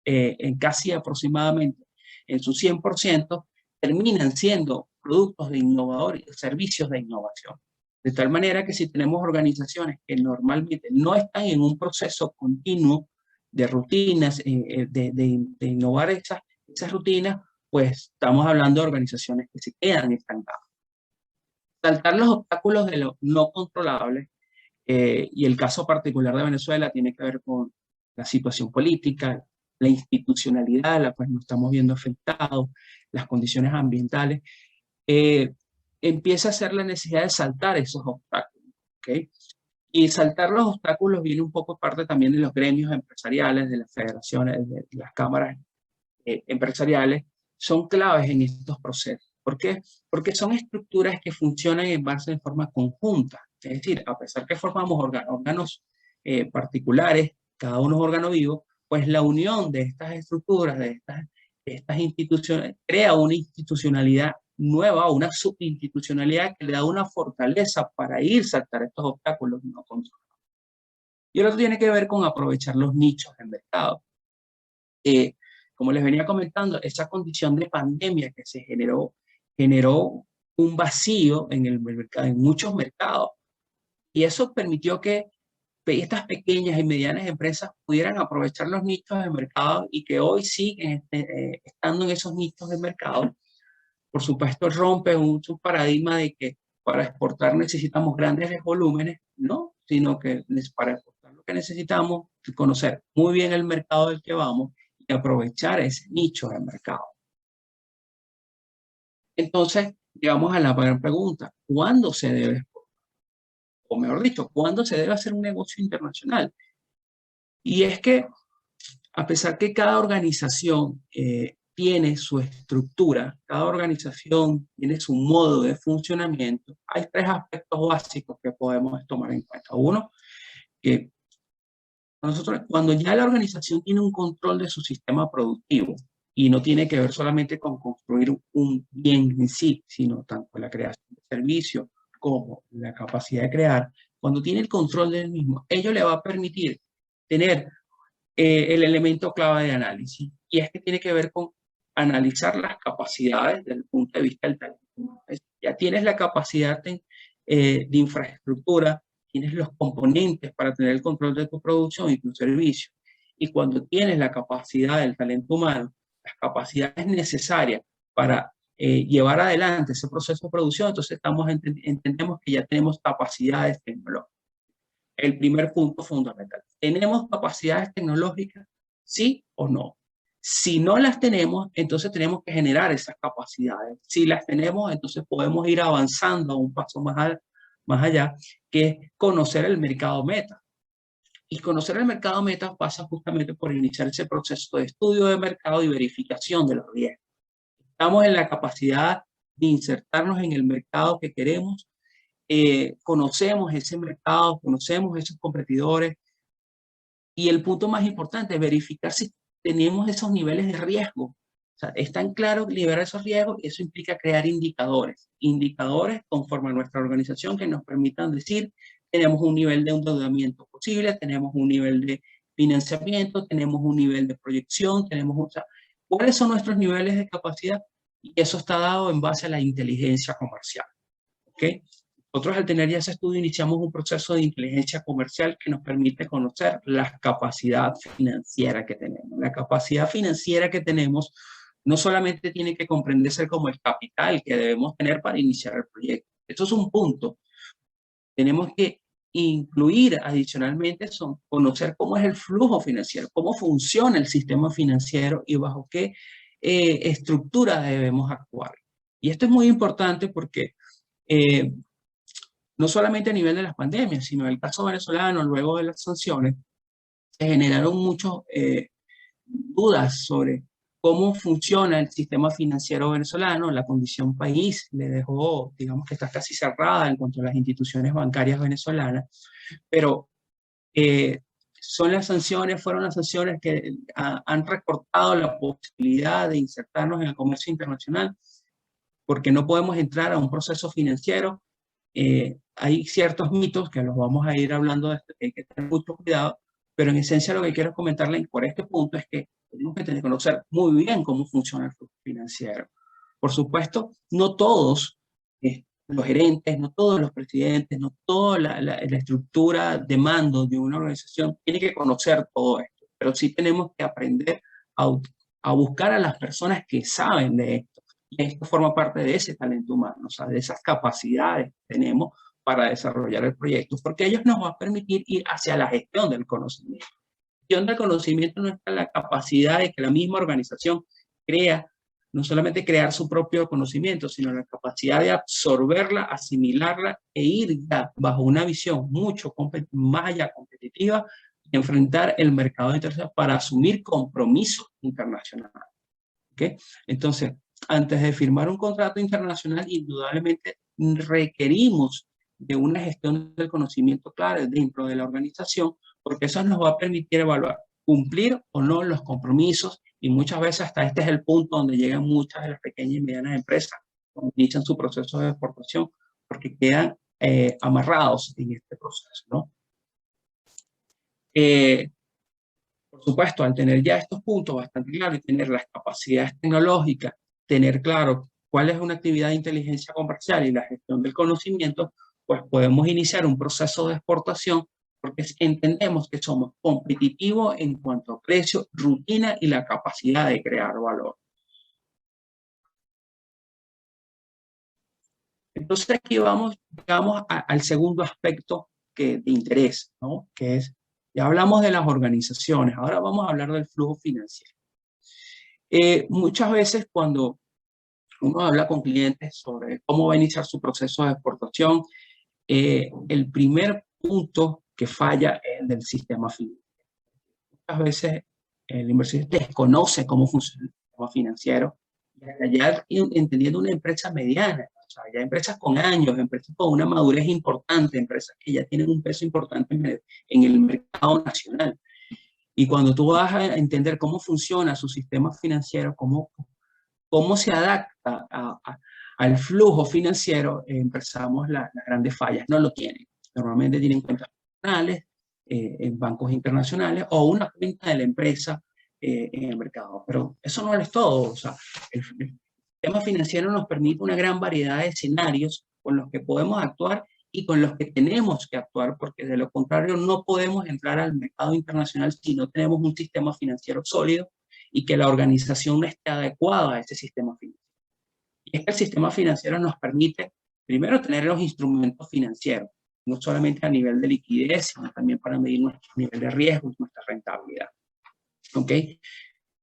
[SPEAKER 4] en casi aproximadamente en su 100% terminan siendo productos de innovadores, servicios de innovación. De tal manera que si tenemos organizaciones que normalmente no están en un proceso continuo de rutinas, de innovar esas rutinas, pues estamos hablando de organizaciones que se quedan estancadas. Saltar los obstáculos de lo no controlable, y el caso particular de Venezuela tiene que ver con la situación política, la institucionalidad, la cual nos estamos viendo afectados, las condiciones ambientales, empieza a ser la necesidad de saltar esos obstáculos, ¿okay? Y saltar los obstáculos viene un poco parte también de los gremios empresariales, de las federaciones, de las cámaras empresariales, son claves en estos procesos. ¿Por qué? Porque son estructuras que funcionan en base de forma conjunta. Es decir, a pesar que formamos órganos particulares, cada uno es órgano vivo, pues la unión de estas estructuras, de estas instituciones, crea una institucionalidad nueva, una subinstitucionalidad que le da una fortaleza para ir a saltar estos obstáculos no controlados. Y el otro tiene que ver con aprovechar los nichos del mercado. Como les venía comentando, esa condición de pandemia que se generó un vacío en el mercado, en muchos mercados. Y eso permitió que estas pequeñas y medianas empresas pudieran aprovechar los nichos de mercado y que hoy siguen estando en esos nichos de mercado. Por supuesto, rompe un paradigma de que para exportar necesitamos grandes volúmenes, no, sino que para exportar lo que necesitamos es conocer muy bien el mercado del que vamos y aprovechar ese nicho de mercado. Entonces, llegamos a la gran pregunta, ¿cuándo se debe exportar? O mejor dicho, ¿cuándo se debe hacer un negocio internacional? Y es que, a pesar que cada organización tiene su estructura, cada organización tiene su modo de funcionamiento, hay tres aspectos básicos que podemos tomar en cuenta. Uno, que nosotros, cuando ya la organización tiene un control de su sistema productivo, y no tiene que ver solamente con construir un bien en sí, sino tanto la creación de servicios como la capacidad de crear, cuando tiene el control del mismo, ello le va a permitir tener el elemento clave de análisis, y es que tiene que ver con analizar las capacidades desde el punto de vista del talento. Ya tienes la capacidad de infraestructura, tienes los componentes para tener el control de tu producción y tu servicio, y cuando tienes la capacidad del talento humano, las capacidades necesarias para llevar adelante ese proceso de producción, entonces entendemos que ya tenemos capacidades tecnológicas. El primer punto fundamental. ¿Tenemos capacidades tecnológicas? ¿Sí o no? Si no las tenemos, entonces tenemos que generar esas capacidades. Si las tenemos, entonces podemos ir avanzando a un paso más allá, que es conocer el mercado meta. Y conocer el mercado meta pasa justamente por iniciar ese proceso de estudio de mercado y verificación de los riesgos. Estamos en la capacidad de insertarnos en el mercado que queremos. Conocemos ese mercado, conocemos esos competidores, y el punto más importante es verificar si tenemos esos niveles de riesgo. O sea, es tan claro liberar esos riesgos, y eso implica crear indicadores. Indicadores conforme a nuestra organización que nos permitan decir, tenemos un nivel de endeudamiento posible, tenemos un nivel de financiamiento, tenemos un nivel de proyección, tenemos, o sea, cuáles son nuestros niveles de capacidad, y eso está dado en base a la inteligencia comercial. ¿Ok? Nosotros, al tener ya ese estudio, iniciamos un proceso de inteligencia comercial que nos permite conocer la capacidad financiera que tenemos. La capacidad financiera que tenemos no solamente tiene que comprenderse como el capital que debemos tener para iniciar el proyecto. Eso es un punto. Tenemos que incluir adicionalmente conocer cómo es el flujo financiero, cómo funciona el sistema financiero y bajo qué estructura debemos actuar. Y esto es muy importante porque no solamente a nivel de las pandemias, sino en el caso venezolano, luego de las sanciones, se generaron muchas dudas sobre cómo funciona el sistema financiero venezolano. La condición país le dejó, digamos que está casi cerrada en cuanto a las instituciones bancarias venezolanas, pero fueron las sanciones que han recortado la posibilidad de insertarnos en el comercio internacional, porque no podemos entrar a un proceso financiero. Hay ciertos mitos que los vamos a ir hablando, de esto, que hay que tener mucho cuidado, pero en esencia lo que quiero comentarle por este punto es que tenemos que tener que conocer muy bien cómo funciona el flujo financiero. Por supuesto, no todos los gerentes, no todos los presidentes, no toda la estructura de mando de una organización tiene que conocer todo esto, pero sí tenemos que aprender a buscar a las personas que saben de esto. Y esto forma parte de ese talento humano, o sea, de esas capacidades que tenemos para desarrollar el proyecto, porque ellos nos van a permitir ir hacia la gestión del conocimiento. La gestión del conocimiento no está en la capacidad de que la misma organización crea, no solamente crear su propio conocimiento, sino la capacidad de absorberla, asimilarla e ir ya bajo una visión mucho más allá competitiva, y enfrentar el mercado internacional para asumir compromisos internacionales. ¿Okay? Entonces, antes de firmar un contrato internacional, indudablemente requerimos de una gestión del conocimiento clara dentro de la organización, porque eso nos va a permitir evaluar, cumplir o no los compromisos, y muchas veces hasta este es el punto donde llegan muchas de las pequeñas y medianas empresas cuando inician su proceso de exportación, porque quedan amarrados en este proceso, ¿no? Por supuesto, al tener ya estos puntos bastante claros y tener las capacidades tecnológicas, tener claro cuál es una actividad de inteligencia comercial y la gestión del conocimiento, pues podemos iniciar un proceso de exportación, porque entendemos que somos competitivos en cuanto a precio, rutina y la capacidad de crear valor. Entonces aquí vamos al segundo aspecto de interés, ¿no? Que es, ya hablamos de las organizaciones, ahora vamos a hablar del flujo financiero. Muchas veces cuando uno habla con clientes sobre cómo va a iniciar su proceso de exportación, el primer punto que falla es el del sistema financiero. Muchas veces el inversionista desconoce cómo funciona el sistema financiero, ya entendiendo una empresa mediana, o sea, ya empresas con años, empresas con una madurez importante, empresas que ya tienen un peso importante en el mercado nacional. Y cuando tú vas a entender cómo funciona su sistema financiero, cómo se adapta al flujo financiero, empezamos las grandes fallas. No lo tienen. Normalmente tienen cuentas personales en bancos internacionales o una cuenta de la empresa en el mercado. Pero eso no es todo. O sea, el sistema financiero nos permite una gran variedad de escenarios con los que podemos actuar y con los que tenemos que actuar, porque de lo contrario no podemos entrar al mercado internacional si no tenemos un sistema financiero sólido y que la organización no esté adecuada a ese sistema financiero. Y es que el sistema financiero nos permite, primero, tener los instrumentos financieros, no solamente a nivel de liquidez, sino también para medir nuestro nivel de riesgo y nuestra rentabilidad. ¿Ok?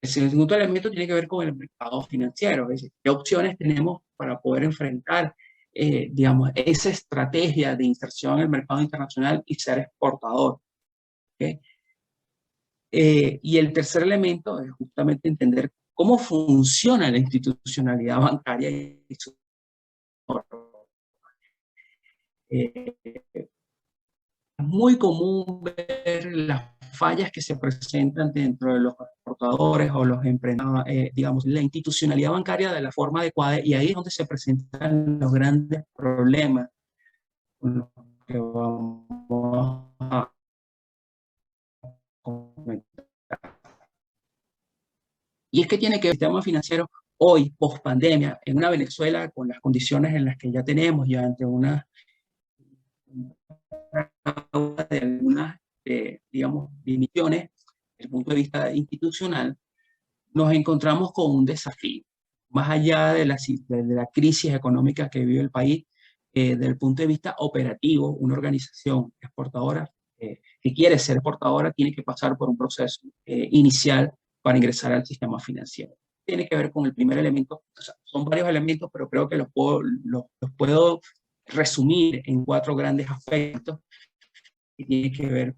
[SPEAKER 4] El segundo elemento tiene que ver con el mercado financiero, es decir, qué opciones tenemos para poder enfrentar, digamos, esa estrategia de inserción en el mercado internacional y ser exportador. ¿Ok? Y el tercer elemento es justamente entender cómo funciona la institucionalidad bancaria y su Es muy común ver las fallas que se presentan dentro de los exportadores o los emprendedores, digamos, la institucionalidad bancaria de la forma adecuada, y ahí es donde se presentan los grandes problemas con los que vamos a comentar. Y es que tiene que ver el sistema financiero hoy, post pandemia, en una Venezuela con las condiciones en las que ya tenemos, ya ante una de algunas, digamos, limitaciones desde el punto de vista institucional, nos encontramos con un desafío. Más allá de la crisis económica que vive el país, desde el punto de vista operativo, una organización exportadora que quiere ser exportadora tiene que pasar por un proceso inicial para ingresar al sistema financiero. Tiene que ver con el primer elemento, o sea, son varios elementos, pero creo que los puedo resumir en 4 grandes aspectos que tienen que ver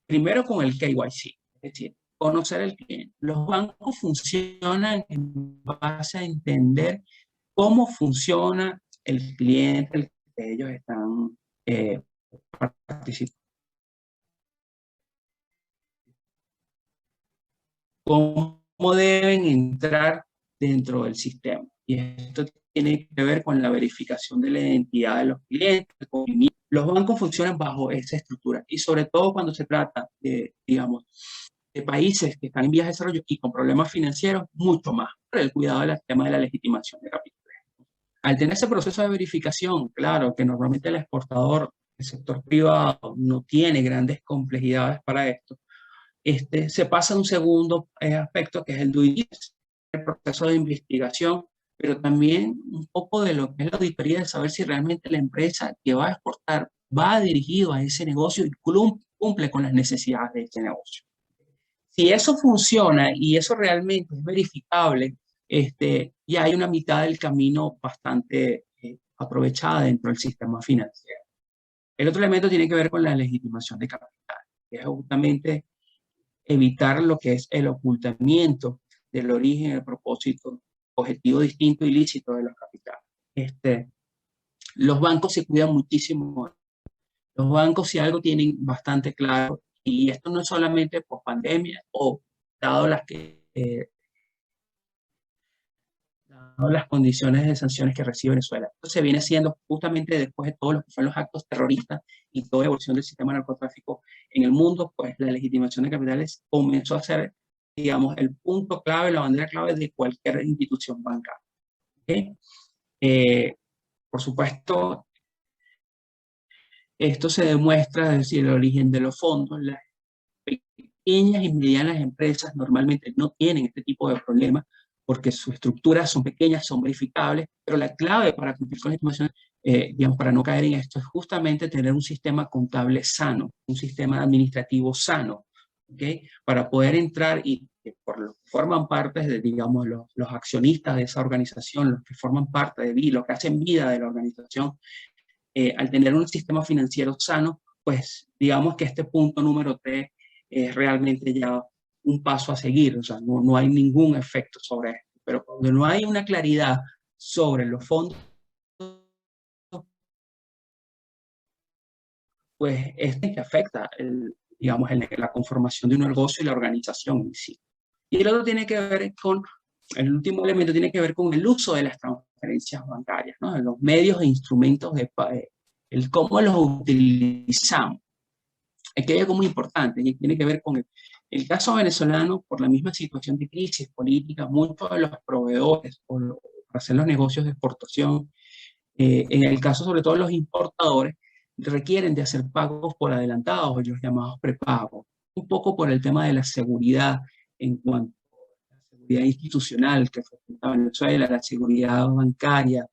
[SPEAKER 4] primero con el KYC, es decir, conocer el cliente. Los bancos funcionan en base a entender cómo funciona el cliente al que ellos están participando. Cómo deben entrar dentro del sistema. Y esto tiene que ver con la verificación de la identidad de los clientes. Los bancos funcionan bajo esa estructura y sobre todo cuando se trata de, digamos, de países que están en vías de desarrollo y con problemas financieros, mucho más por el cuidado del tema de la legitimación de capital. Al tener ese proceso de verificación, claro que normalmente el exportador, el sector privado, no tiene grandes complejidades para esto, se pasa a un segundo aspecto que es el due diligence, el proceso de investigación, pero también un poco de lo que es la auditoría de saber si realmente la empresa que va a exportar va dirigido a ese negocio y cumple con las necesidades de ese negocio. Si eso funciona y eso realmente es verificable, ya hay una mitad del camino bastante aprovechada dentro del sistema financiero. El otro elemento tiene que ver con la legitimación de capital, que es justamente evitar lo que es el ocultamiento del origen, el propósito, objetivo distinto, ilícito de los capitales. Los bancos se cuidan muchísimo. Los bancos, si algo tienen bastante claro, y esto no es solamente por pandemia o dado las condiciones de sanciones que recibe Venezuela. Esto se viene haciendo justamente después de todos lo que fueron los actos terroristas y toda la evolución del sistema de narcotráfico en el mundo, pues la legitimación de capitales comenzó a ser, digamos, el punto clave, la bandera clave de cualquier institución bancaria. ¿Okay? Por supuesto, esto se demuestra, es decir, el origen de los fondos. Las pequeñas y medianas empresas normalmente no tienen este tipo de problemas porque sus estructuras son pequeñas, son verificables, pero la clave para cumplir con la estimación, digamos, para no caer en esto, es justamente tener un sistema contable sano, un sistema administrativo sano, ¿okay? Para poder entrar y por lo que forman parte de, digamos, los accionistas de esa organización, los que forman parte de los que hacen vida de la organización, al tener un sistema financiero sano, pues digamos que este punto número 3 es realmente ya un paso a seguir, o sea, no hay ningún efecto sobre esto, pero cuando no hay una claridad sobre los fondos, pues este que afecta, digamos, la conformación de un negocio y la organización en sí. Y el otro tiene que ver con, el último elemento tiene que ver con el uso de las transferencias bancarias, ¿no? Los medios e instrumentos el cómo los utilizamos. Aquí hay algo muy importante y tiene que ver con el caso venezolano. Por la misma situación de crisis política, muchos de los proveedores para hacer los negocios de exportación, en el caso sobre todo los importadores, requieren de hacer pagos por adelantados o los llamados prepagos, un poco por el tema de la seguridad en cuanto a la seguridad institucional que afecta a Venezuela, la seguridad bancaria,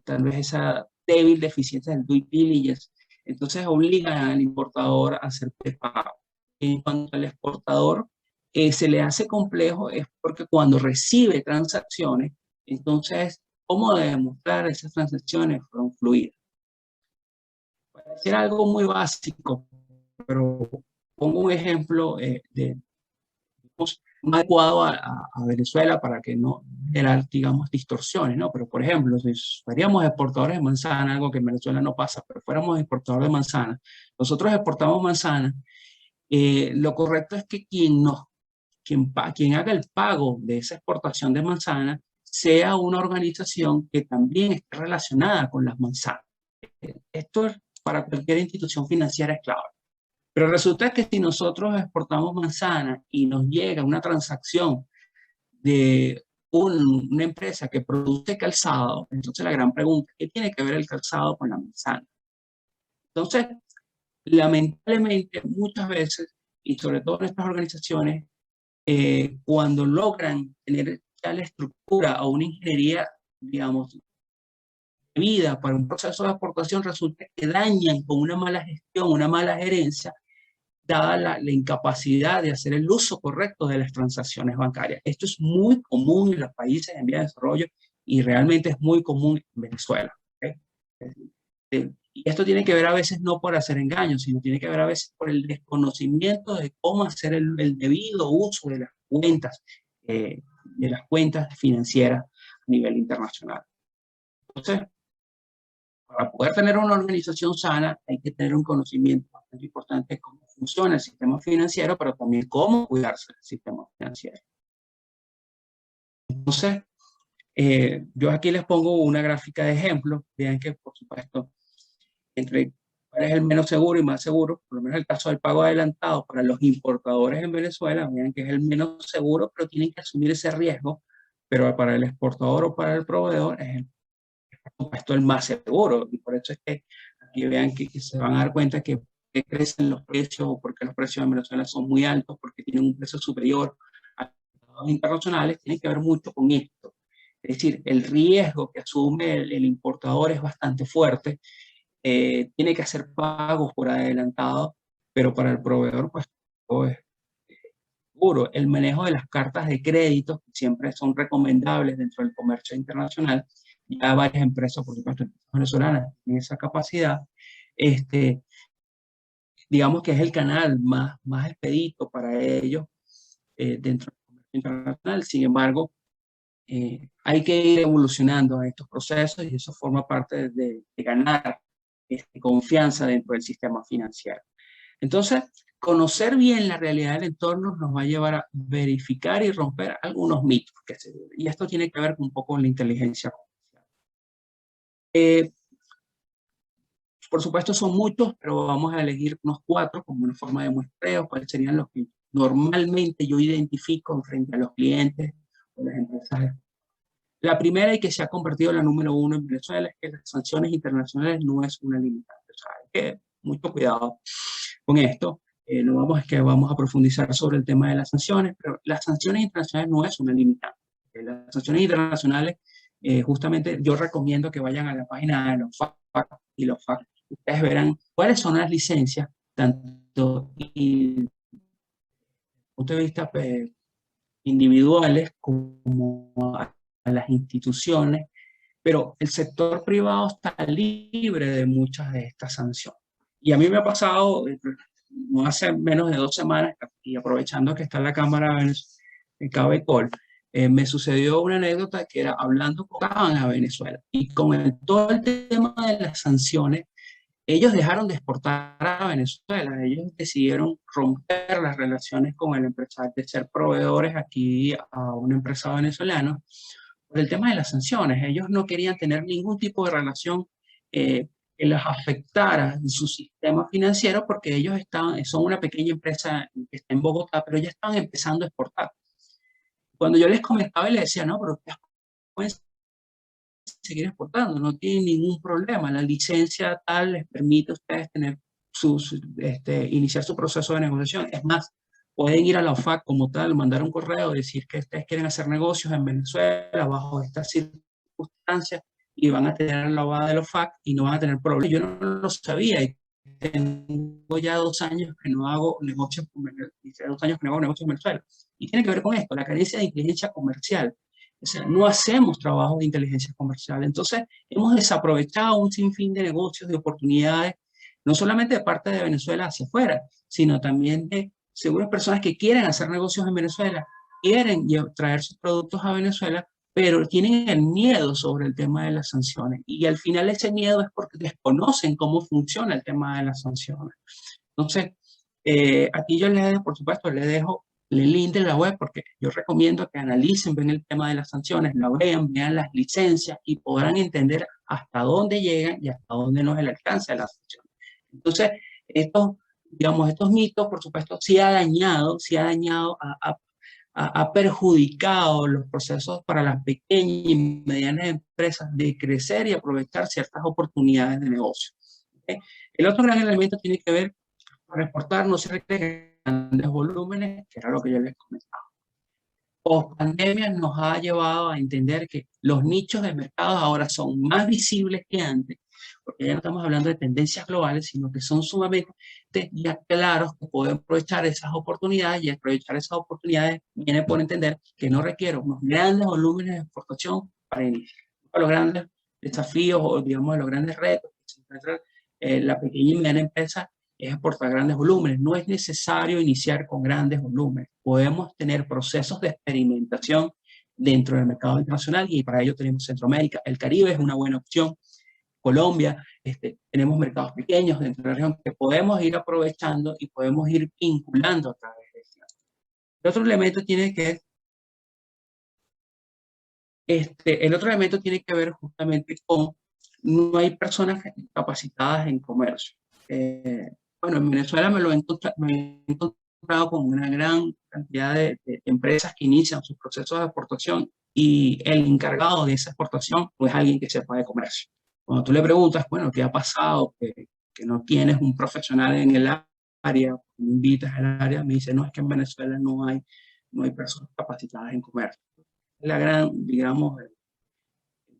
[SPEAKER 4] tal vez esa débil deficiencia del due diligence. Entonces obliga al importador a hacer prepago. En cuanto al exportador, se le hace complejo es porque cuando recibe transacciones, entonces, ¿cómo demostrar esas transacciones fueron fluidas? Puede ser algo muy básico, pero pongo un ejemplo más adecuado a Venezuela para que no generar, digamos, distorsiones, ¿no? Pero, por ejemplo, si fuéramos exportadores de manzana, algo que en Venezuela no pasa, pero fuéramos exportadores de manzana, nosotros exportamos manzana, lo correcto es que quien haga el pago de esa exportación de manzana sea una organización que también esté relacionada con las manzanas. Esto es, para cualquier institución financiera es clave. Pero resulta que si nosotros exportamos manzana y nos llega una transacción de una empresa que produce calzado, entonces la gran pregunta es, ¿qué tiene que ver el calzado con la manzana? Entonces, lamentablemente, muchas veces, y sobre todo en estas organizaciones, cuando logran tener tal estructura o una ingeniería, digamos, vida para un proceso de exportación, resulta que dañan con una mala gestión, una mala gerencia, dada la incapacidad de hacer el uso correcto de las transacciones bancarias. Esto es muy común en los países en vía de desarrollo y realmente es muy común en Venezuela. ¿Okay? Y esto tiene que ver a veces no por hacer engaños, sino tiene que ver a veces por el desconocimiento de cómo hacer el debido uso de las cuentas financieras a nivel internacional. Entonces, para poder tener una organización sana, hay que tener un conocimiento bastante importante de cómo funciona el sistema financiero, pero también cómo cuidarse del sistema financiero. Entonces, yo aquí les pongo una gráfica de ejemplo. Vean que, por supuesto, entre cuál es el menos seguro y más seguro, por lo menos el caso del pago adelantado para los importadores en Venezuela, vean que es el menos seguro, pero tienen que asumir ese riesgo, pero para el exportador o para el proveedor es por supuesto el más seguro, y por eso es que aquí vean que se van a dar cuenta que crecen los precios, o porque los precios en Venezuela son muy altos, porque tienen un precio superior a los internacionales, tiene que ver mucho con esto. Es decir, el riesgo que asume el importador es bastante fuerte, tiene que hacer pagos por adelantado, pero para el proveedor pues todo es seguro. El manejo de las cartas de crédito, que siempre son recomendables dentro del comercio internacional, ya varias empresas, por supuesto, venezolanas tienen esa capacidad, digamos que es el canal más expedito para ellos dentro del comercio internacional. Sin embargo, hay que ir evolucionando a estos procesos y eso forma parte de ganar confianza dentro del sistema financiero. Entonces, conocer bien la realidad del entorno nos va a llevar a verificar y romper algunos mitos. Y esto tiene que ver un poco con la inteligencia comercial. Por supuesto son muchos, pero vamos a elegir unos 4 como una forma de muestreo, cuáles serían los que normalmente yo identifico frente a los clientes o las empresas. La primera y que se ha convertido en la número 1 en Venezuela es que las sanciones internacionales no es una limitante. O sea, hay que mucho cuidado con esto. No vamos a profundizar sobre el tema de las sanciones, pero las sanciones internacionales no es una limitante. Las sanciones internacionales, justamente yo recomiendo que vayan a la página de los FAC y los FAC. Ustedes verán cuáles son las licencias, tanto desde el punto de vista individuales como a las instituciones, pero el sector privado está libre de muchas de estas sanciones. Y a mí me ha pasado, no hace menos de 2 semanas, y aprovechando que está en la Cámara de Cabecol, me sucedió una anécdota que era hablando con a Venezuela. Y con todo el tema de las sanciones, ellos dejaron de exportar a Venezuela. Ellos decidieron romper las relaciones con el empresario, de ser proveedores aquí a un empresario venezolano, por el tema de las sanciones. Ellos no querían tener ningún tipo de relación que les afectara en su sistema financiero porque ellos son una pequeña empresa que está en Bogotá, pero ya estaban empezando a exportar. Cuando yo les comentaba y les decía, no, pero pueden seguir exportando, no tienen ningún problema, la licencia tal les permite a ustedes tener iniciar su proceso de negociación. Es más, pueden ir a la OFAC como tal, mandar un correo, decir que ustedes quieren hacer negocios en Venezuela bajo estas circunstancias y van a tener la abogada de la OFAC y no van a tener problemas. Yo no lo sabía y tengo ya 2 años que no hago negocios, 2 años que no hago negocios en Venezuela. Y tiene que ver con esto, la carencia de inteligencia comercial. O sea, no hacemos trabajo de inteligencia comercial. Entonces, hemos desaprovechado un sinfín de negocios, de oportunidades, no solamente de parte de Venezuela hacia afuera, sino también de seguras personas que quieren hacer negocios en Venezuela quieren traer sus productos a Venezuela, pero tienen el miedo sobre el tema de las sanciones. Y al final ese miedo es porque desconocen cómo funciona el tema de las sanciones. Entonces, aquí yo les, por supuesto, les dejo el link de la web porque yo recomiendo que analicen bien el tema de las sanciones, la vean, vean las licencias y podrán entender hasta dónde llegan y hasta dónde no es el alcance de las sanciones. Entonces, digamos, estos mitos, por supuesto, sí ha dañado, ha perjudicado los procesos para las pequeñas y medianas empresas de crecer y aprovechar ciertas oportunidades de negocio. ¿Okay? El otro gran elemento tiene que ver con exportar, no se requieren grandes volúmenes, que era lo que yo les comentaba. Post pandemia nos ha llevado a entender que los nichos de mercado ahora son más visibles que antes, porque ya no estamos hablando de tendencias globales, sino que son sumamente ya claros que pueden aprovechar esas oportunidades, y aprovechar esas oportunidades viene por entender que no requiere unos grandes volúmenes de exportación para iniciar. Los grandes desafíos o digamos los grandes retos que se encuentra la pequeña y mediana empresa es exportar grandes volúmenes. No es necesario iniciar con grandes volúmenes. Podemos tener procesos de experimentación dentro del mercado internacional y para ello tenemos Centroamérica. El Caribe es una buena opción. Colombia, tenemos mercados pequeños dentro de la región que podemos ir aprovechando y podemos ir vinculando a través de esto. El otro elemento tiene que ver justamente con no hay personas capacitadas en comercio. Bueno, en Venezuela me he encontrado con una gran cantidad de empresas que inician sus procesos de exportación y el encargado de esa exportación no es alguien que sepa de comercio. Cuando tú le preguntas, bueno, ¿qué ha pasado? Que no tienes un profesional en el área, me invitas al área, me dice, no, es que en Venezuela no hay personas capacitadas en comercio. Es la gran, digamos, el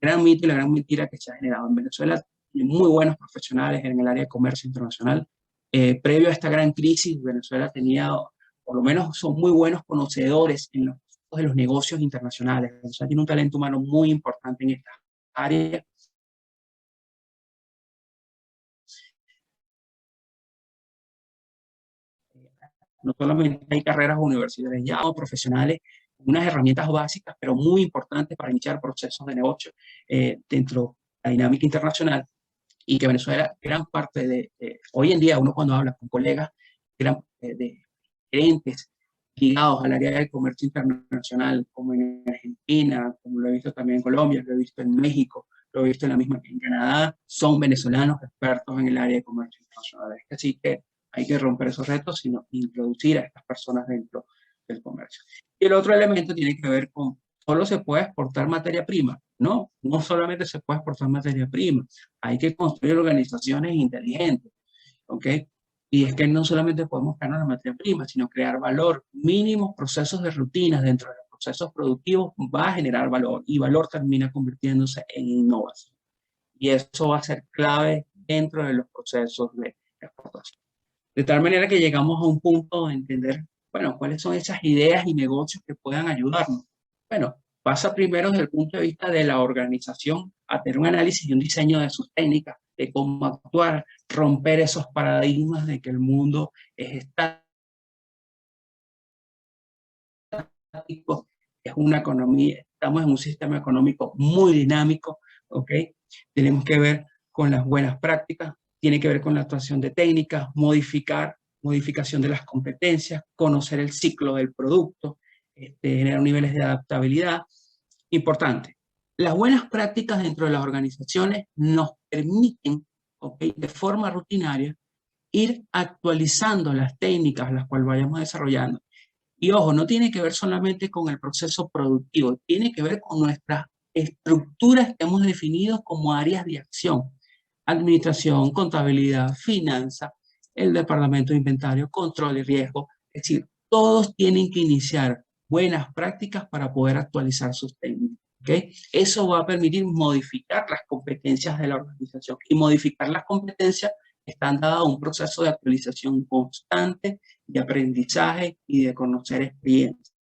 [SPEAKER 4] gran mito y la gran mentira que se ha generado. En Venezuela tiene muy buenos profesionales en el área de comercio internacional. Previo a esta gran crisis, Venezuela tenía, por lo menos son muy buenos conocedores en los negocios internacionales. Venezuela tiene un talento humano muy importante en esta área. No solamente hay carreras universitarias ya o profesionales, unas herramientas básicas, pero muy importantes para iniciar procesos de negocio dentro de la dinámica internacional, y que Venezuela, gran parte hoy en día uno cuando habla con colegas de gerentes ligados al área del comercio internacional, como en Argentina, como lo he visto también en Colombia, lo he visto en México, lo he visto en Canadá, son venezolanos expertos en el área de comercio internacional. Así que hay que romper esos retos, sino introducir a estas personas dentro del comercio. Y el otro elemento tiene que ver con, solo se puede exportar materia prima. No solamente se puede exportar materia prima, hay que construir organizaciones inteligentes, ¿ok? Y es que no solamente podemos ganar la materia prima, sino crear valor. Mínimos procesos de rutinas dentro de los procesos productivos va a generar valor, y valor termina convirtiéndose en innovación. Y eso va a ser clave dentro de los procesos de exportación. De tal manera que llegamos a un punto de entender, bueno, cuáles son esas ideas y negocios que puedan ayudarnos. Bueno, pasa primero desde el punto de vista de la organización a tener un análisis y un diseño de sus técnicas, de cómo actuar, romper esos paradigmas de que el mundo es estático, es una economía, estamos en un sistema económico muy dinámico, ¿ok? Tenemos que ver con las buenas prácticas, tiene que ver con la actuación de técnicas, modificación de las competencias, conocer el ciclo del producto, generar niveles de adaptabilidad. Importante, las buenas prácticas dentro de las organizaciones nos permiten, ¿okay?, de forma rutinaria, ir actualizando las técnicas las cuales vayamos desarrollando. Y ojo, no tiene que ver solamente con el proceso productivo, tiene que ver con nuestras estructuras que hemos definido como áreas de acción. Administración, contabilidad, finanzas, el departamento de inventario, control y riesgo. Es decir, todos tienen que iniciar buenas prácticas para poder actualizar sus técnicas. ¿Okay? Eso va a permitir modificar las competencias de la organización. Y modificar las competencias están dadas a un proceso de actualización constante, de aprendizaje y de conocer experiencias.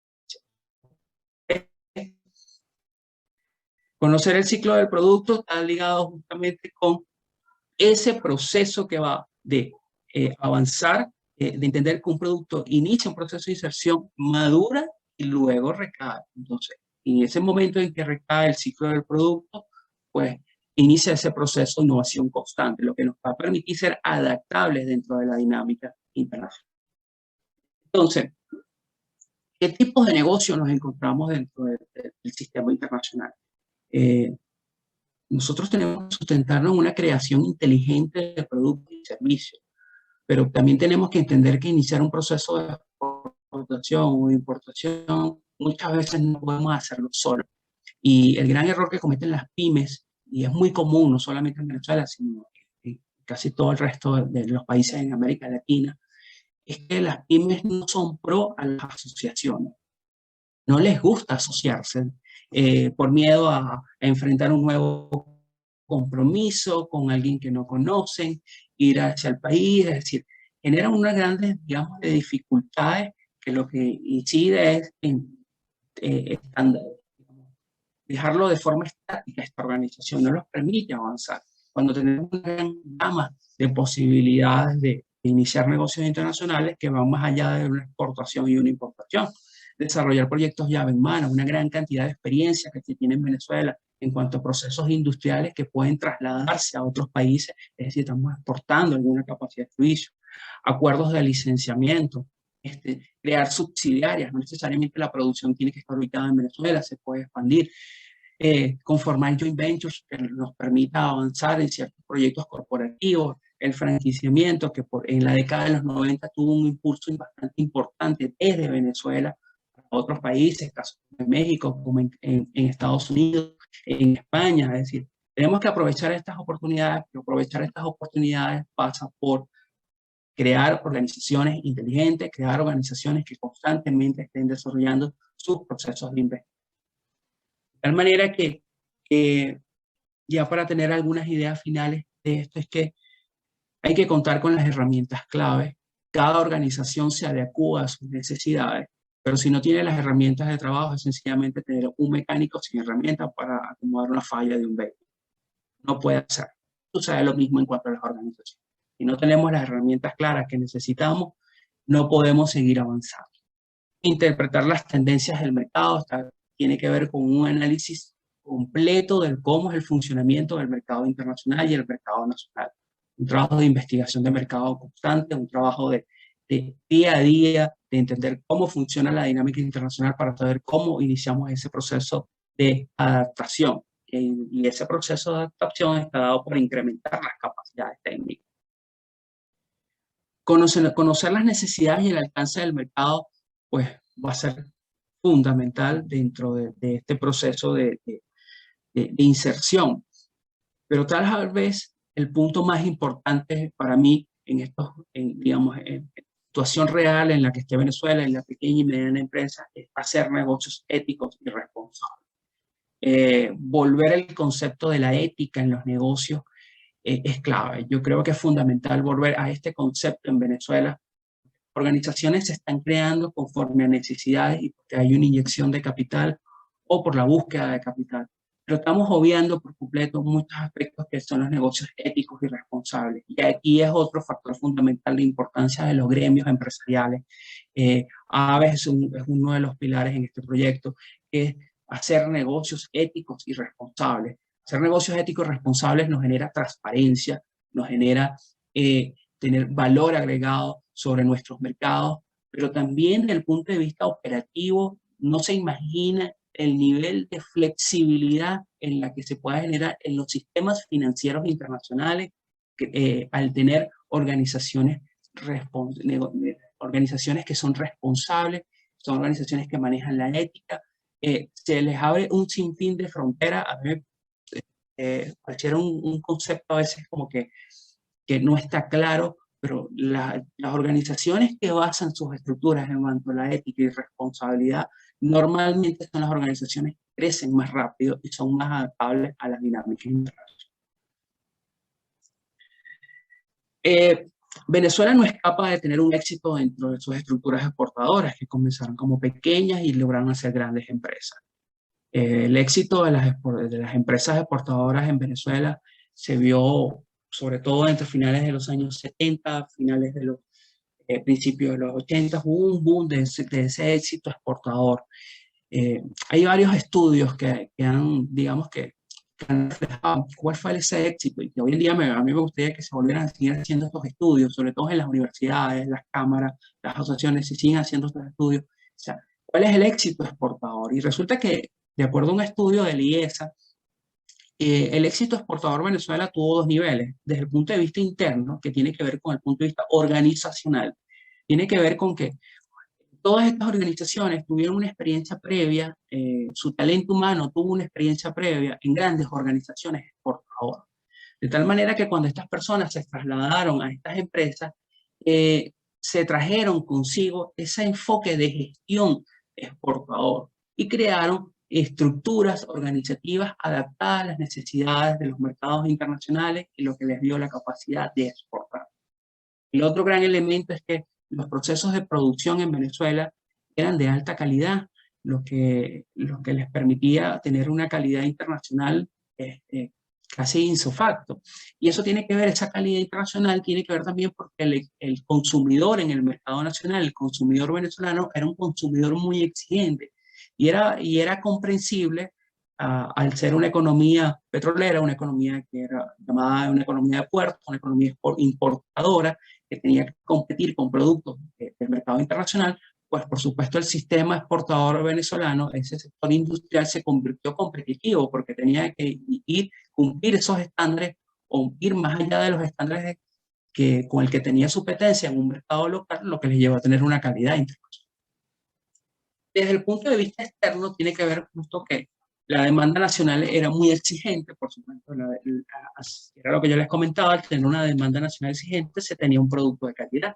[SPEAKER 4] Conocer el ciclo del producto está ligado justamente con ese proceso que va de avanzar, de entender que un producto inicia un proceso de inserción, madura y luego recae. Entonces, en ese momento en que recae el ciclo del producto, pues inicia ese proceso de innovación constante, lo que nos va a permitir ser adaptables dentro de la dinámica internacional. Entonces, ¿qué tipos de negocios nos encontramos dentro del sistema internacional? Nosotros tenemos que sustentarnos en una creación inteligente de productos y servicios, pero también tenemos que entender que iniciar un proceso de exportación o de importación muchas veces no podemos hacerlo solos. Y el gran error que cometen las pymes, y es muy común, no solamente en Venezuela, sino en casi todo el resto de los países en América Latina, es que las pymes no son pro a las asociaciones. No les gusta asociarse por miedo a enfrentar un nuevo compromiso con alguien que no conocen, ir hacia el país, es decir, generan unas grandes, digamos, de dificultades que lo que incide es en dejarlo de forma estática esta organización, no los permite avanzar. Cuando tenemos una gran gama de posibilidades de iniciar negocios internacionales que van más allá de una exportación y una importación, desarrollar proyectos llave en mano, una gran cantidad de experiencia que se tiene en Venezuela en cuanto a procesos industriales que pueden trasladarse a otros países, es decir, estamos exportando alguna capacidad de servicio, acuerdos de licenciamiento, crear subsidiarias, no necesariamente la producción tiene que estar ubicada en Venezuela, se puede expandir, conformar joint ventures que nos permita avanzar en ciertos proyectos corporativos, el franquiciamiento que en la década de los 90 tuvo un impulso bastante importante desde Venezuela a otros países, caso de México, como en Estados Unidos, en España, es decir, tenemos que aprovechar estas oportunidades, pero aprovechar estas oportunidades pasa por crear organizaciones inteligentes, crear organizaciones que constantemente estén desarrollando sus procesos de investigación. De tal manera que ya para tener algunas ideas finales de esto es que hay que contar con las herramientas clave. Cada organización se adecua a sus necesidades, pero si no tiene las herramientas de trabajo es sencillamente tener un mecánico sin herramientas para acomodar una falla de un vehículo. No puede hacer. Sucede lo mismo en cuanto a las organizaciones. Si no tenemos las herramientas claras que necesitamos, no podemos seguir avanzando. Interpretar las tendencias del mercado tiene que ver con un análisis completo de cómo es el funcionamiento del mercado internacional y el mercado nacional. Un trabajo de investigación de mercado constante, un trabajo de día a día, de entender cómo funciona la dinámica internacional para saber cómo iniciamos ese proceso de adaptación. Y ese proceso de adaptación está dado por incrementar las capacidades técnicas. Conocer las necesidades y el alcance del mercado, pues va a ser fundamental dentro de este proceso de inserción. Pero tal vez el punto más importante para mí digamos, en situación real en la que esté Venezuela, en la pequeña y mediana empresa, es hacer negocios éticos y responsables. Volver el concepto de la ética en los negocios es clave. Yo creo que es fundamental volver a este concepto en Venezuela. Organizaciones se están creando conforme a necesidades y porque hay una inyección de capital o por la búsqueda de capital. Pero estamos obviando por completo muchos aspectos que son los negocios éticos y responsables. Y aquí es otro factor fundamental de importancia de los gremios empresariales. Aves es uno de los pilares en este proyecto, que es hacer negocios éticos y responsables. Hacer negocios éticos y responsables nos genera transparencia, nos genera tener valor agregado sobre nuestros mercados, pero también desde el punto de vista operativo, no se imagina el nivel de flexibilidad en la que se puede generar en los sistemas financieros internacionales al tener organizaciones que son responsables, son organizaciones que manejan la ética, se les abre un sinfín de fronteras. A mí pareciera un concepto a veces como que no está claro, pero las organizaciones que basan sus estructuras en cuanto a la ética y responsabilidad normalmente son las organizaciones que crecen más rápido y son más adaptables a las dinámicas internacionales. Venezuela no es capaz de tener un éxito dentro de sus estructuras exportadoras que comenzaron como pequeñas y lograron hacer grandes empresas. El éxito de las empresas exportadoras en Venezuela se vio sobre todo entre finales de los años 70, finales de los principios de los 80, hubo un boom de ese éxito exportador. Hay varios estudios que han, digamos que han reflejado cuál fue ese éxito, y que hoy en día a mí me gustaría que se volvieran a seguir haciendo estos estudios, sobre todo en las universidades, las cámaras, las asociaciones, se siguen haciendo estos estudios. O sea, ¿cuál es el éxito exportador? Y resulta que, de acuerdo a un estudio del IESA, el éxito exportador de Venezuela tuvo dos niveles. Desde el punto de vista interno, que tiene que ver con el punto de vista organizacional, tiene que ver con que todas estas organizaciones tuvieron una experiencia previa, su talento humano tuvo una experiencia previa en grandes organizaciones exportadoras. De tal manera que cuando estas personas se trasladaron a estas empresas, se trajeron consigo ese enfoque de gestión exportador y crearon estructuras organizativas adaptadas a las necesidades de los mercados internacionales y lo que les dio la capacidad de exportar. El otro gran elemento es que los procesos de producción en Venezuela eran de alta calidad, lo que les permitía tener una calidad internacional casi insofacto. Y eso tiene que ver, esa calidad internacional tiene que ver también porque el consumidor en el mercado nacional, el consumidor venezolano, era un consumidor muy exigente y era comprensible al ser una economía petrolera, una economía que era llamada una economía de puertos, una economía importadora, que tenía que competir con productos del mercado internacional. Pues por supuesto el sistema exportador venezolano, ese sector industrial, se convirtió competitivo porque tenía que cumplir esos estándares o ir más allá de los estándares con el que tenía su competencia en un mercado local, lo que les llevó a tener una calidad internacional. Desde el punto de vista externo tiene que ver justo que la demanda nacional era muy exigente, por supuesto, era lo que yo les comentaba, al tener una demanda nacional exigente se tenía un producto de calidad.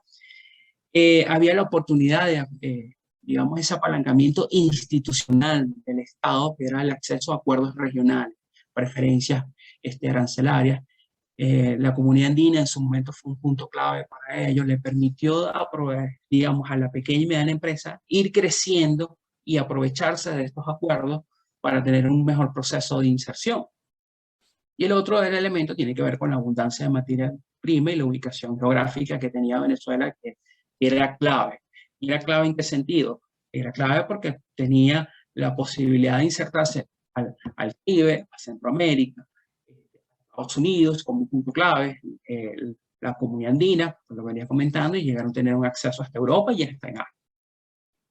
[SPEAKER 4] Había la oportunidad de, digamos, ese apalancamiento institucional del Estado, que era el acceso a acuerdos regionales, preferencias arancelarias. La comunidad andina en su momento fue un punto clave para ello, le permitió digamos, a la pequeña y mediana empresa ir creciendo y aprovecharse de estos acuerdos para tener un mejor proceso de inserción. Y el otro elemento tiene que ver con la abundancia de materia prima y la ubicación geográfica que tenía Venezuela, que era clave. ¿Y era clave en qué sentido? Era clave porque tenía la posibilidad de insertarse al Caribe, a Centroamérica, a Estados Unidos como un punto clave, la comunidad andina, lo venía comentando, y llegaron a tener un acceso hasta Europa y hasta en Asia.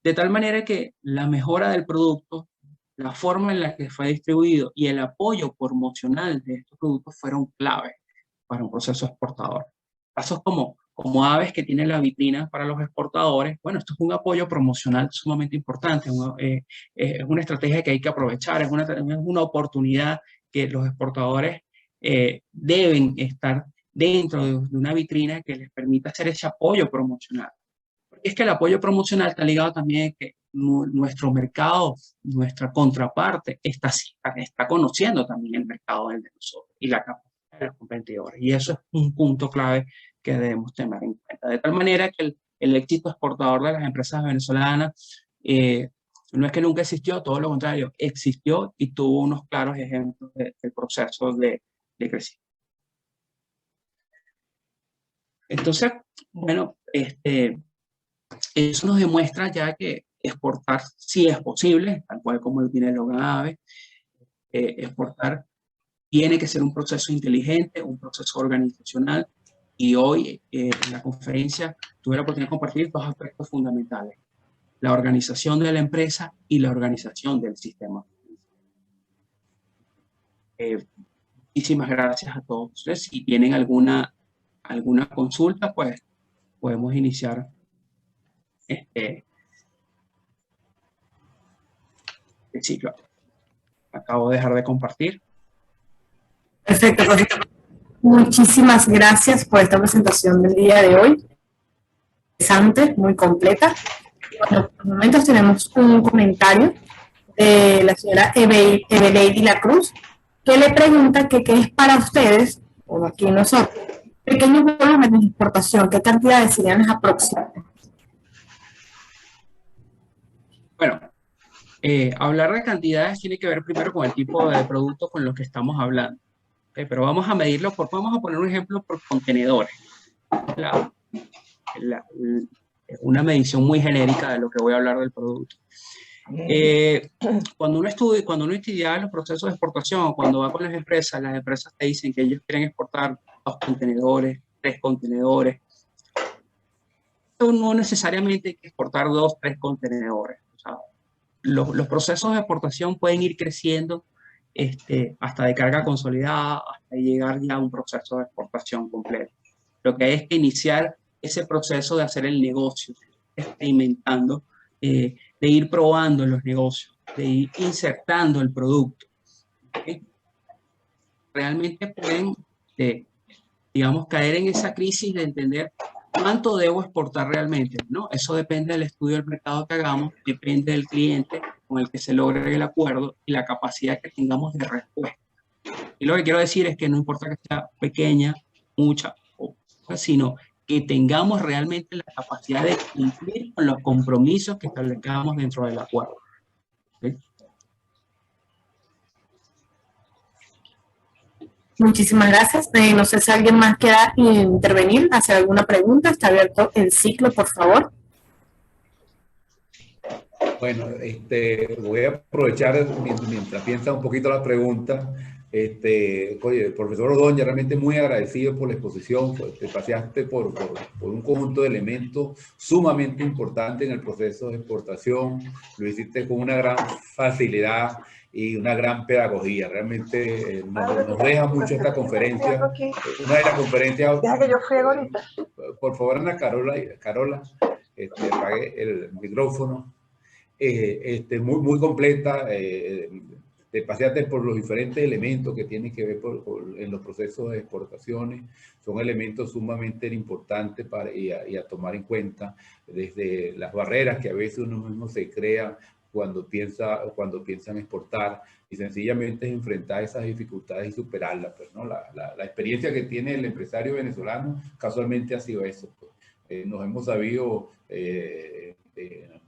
[SPEAKER 4] De tal manera que la mejora del producto, la forma en la que fue distribuido y el apoyo promocional de estos productos fueron clave para un proceso exportador. Casos como Aves, que tiene la vitrina para los exportadores, bueno, esto es un apoyo promocional sumamente importante, es una estrategia que hay que aprovechar, es una oportunidad que los exportadores deben estar dentro de una vitrina que les permita hacer ese apoyo promocional. Porque es que el apoyo promocional está ligado también a que nuestro mercado, nuestra contraparte, está conociendo también el mercado de nosotros y la capacidad de los competidores. Y eso es un punto clave que debemos tener en cuenta. De tal manera que el éxito exportador de las empresas venezolanas no es que nunca existió, todo lo contrario, existió y tuvo unos claros ejemplos del proceso de crecimiento. Entonces, bueno, eso nos demuestra ya que exportar sí es posible, tal cual como lo tiene el eslogan AVE. Exportar tiene que ser un proceso inteligente, un proceso organizacional, y hoy en la conferencia tuve la oportunidad de compartir dos aspectos fundamentales: la organización de la empresa y la organización del sistema. Muchísimas gracias a todos ustedes. Si tienen alguna consulta, pues podemos iniciar el ciclo. Acabo de dejar de compartir.
[SPEAKER 5] Perfecto, profesor. Muchísimas gracias por esta presentación del día de hoy. Interesante, muy completa. Bueno, por momentos tenemos un comentario de la señora Evelady La Cruz, que le pregunta que qué es para ustedes, o aquí nosotros, pequeños volúmenes de exportación, qué cantidades serían las aproximadas.
[SPEAKER 4] Bueno, hablar de cantidades tiene que ver primero con el tipo de producto con lo que estamos hablando. Pero vamos a medirlo vamos a poner un ejemplo por contenedores. una medición muy genérica de lo que voy a hablar del producto. Cuando uno estudia los procesos de exportación, cuando va con las empresas te dicen que ellos quieren exportar 2 contenedores, 3 contenedores. No necesariamente hay que exportar 2, 3 contenedores. O sea, los procesos de exportación pueden ir creciendo hasta de carga consolidada, hasta llegar ya a un proceso de exportación completo. Lo que hay es que iniciar ese proceso de hacer el negocio, experimentando, de ir probando los negocios, de ir insertando el producto. ¿Okay? Realmente pueden, digamos, caer en esa crisis de entender cuánto debo exportar realmente, ¿no? Eso depende del estudio del mercado que hagamos, depende del cliente con el que se logre el acuerdo y la capacidad que tengamos de respuesta. Y lo que quiero decir es que no importa que sea pequeña, mucha, sino que tengamos realmente la capacidad de cumplir con los compromisos que establezcamos dentro del acuerdo. ¿Okay?
[SPEAKER 5] Muchísimas gracias. No sé si alguien más quiera intervenir, hacer alguna pregunta. Está abierto el ciclo, por favor.
[SPEAKER 6] Bueno, voy a aprovechar mientras piensa un poquito la pregunta. Oye, profesor Ordóñez, realmente muy agradecido por la exposición. Te paseaste por un conjunto de elementos sumamente importantes en el proceso de exportación. Lo hiciste con una gran facilidad y una gran pedagogía. Realmente nos deja mucho esta conferencia. Una de las conferencias...
[SPEAKER 7] Deja que yo friego ahorita.
[SPEAKER 6] Por favor, Ana Carola, apague el micrófono. Muy completa. Te paseaste por los diferentes elementos que tienen que ver en los procesos de exportaciones. Son elementos sumamente importantes y a tomar en cuenta, desde las barreras que a veces uno mismo se crea cuando piensan exportar, y sencillamente es enfrentar esas dificultades y superarlas. Pues, ¿no? La experiencia que tiene el empresario venezolano casualmente ha sido eso. Pues. Nos hemos sabido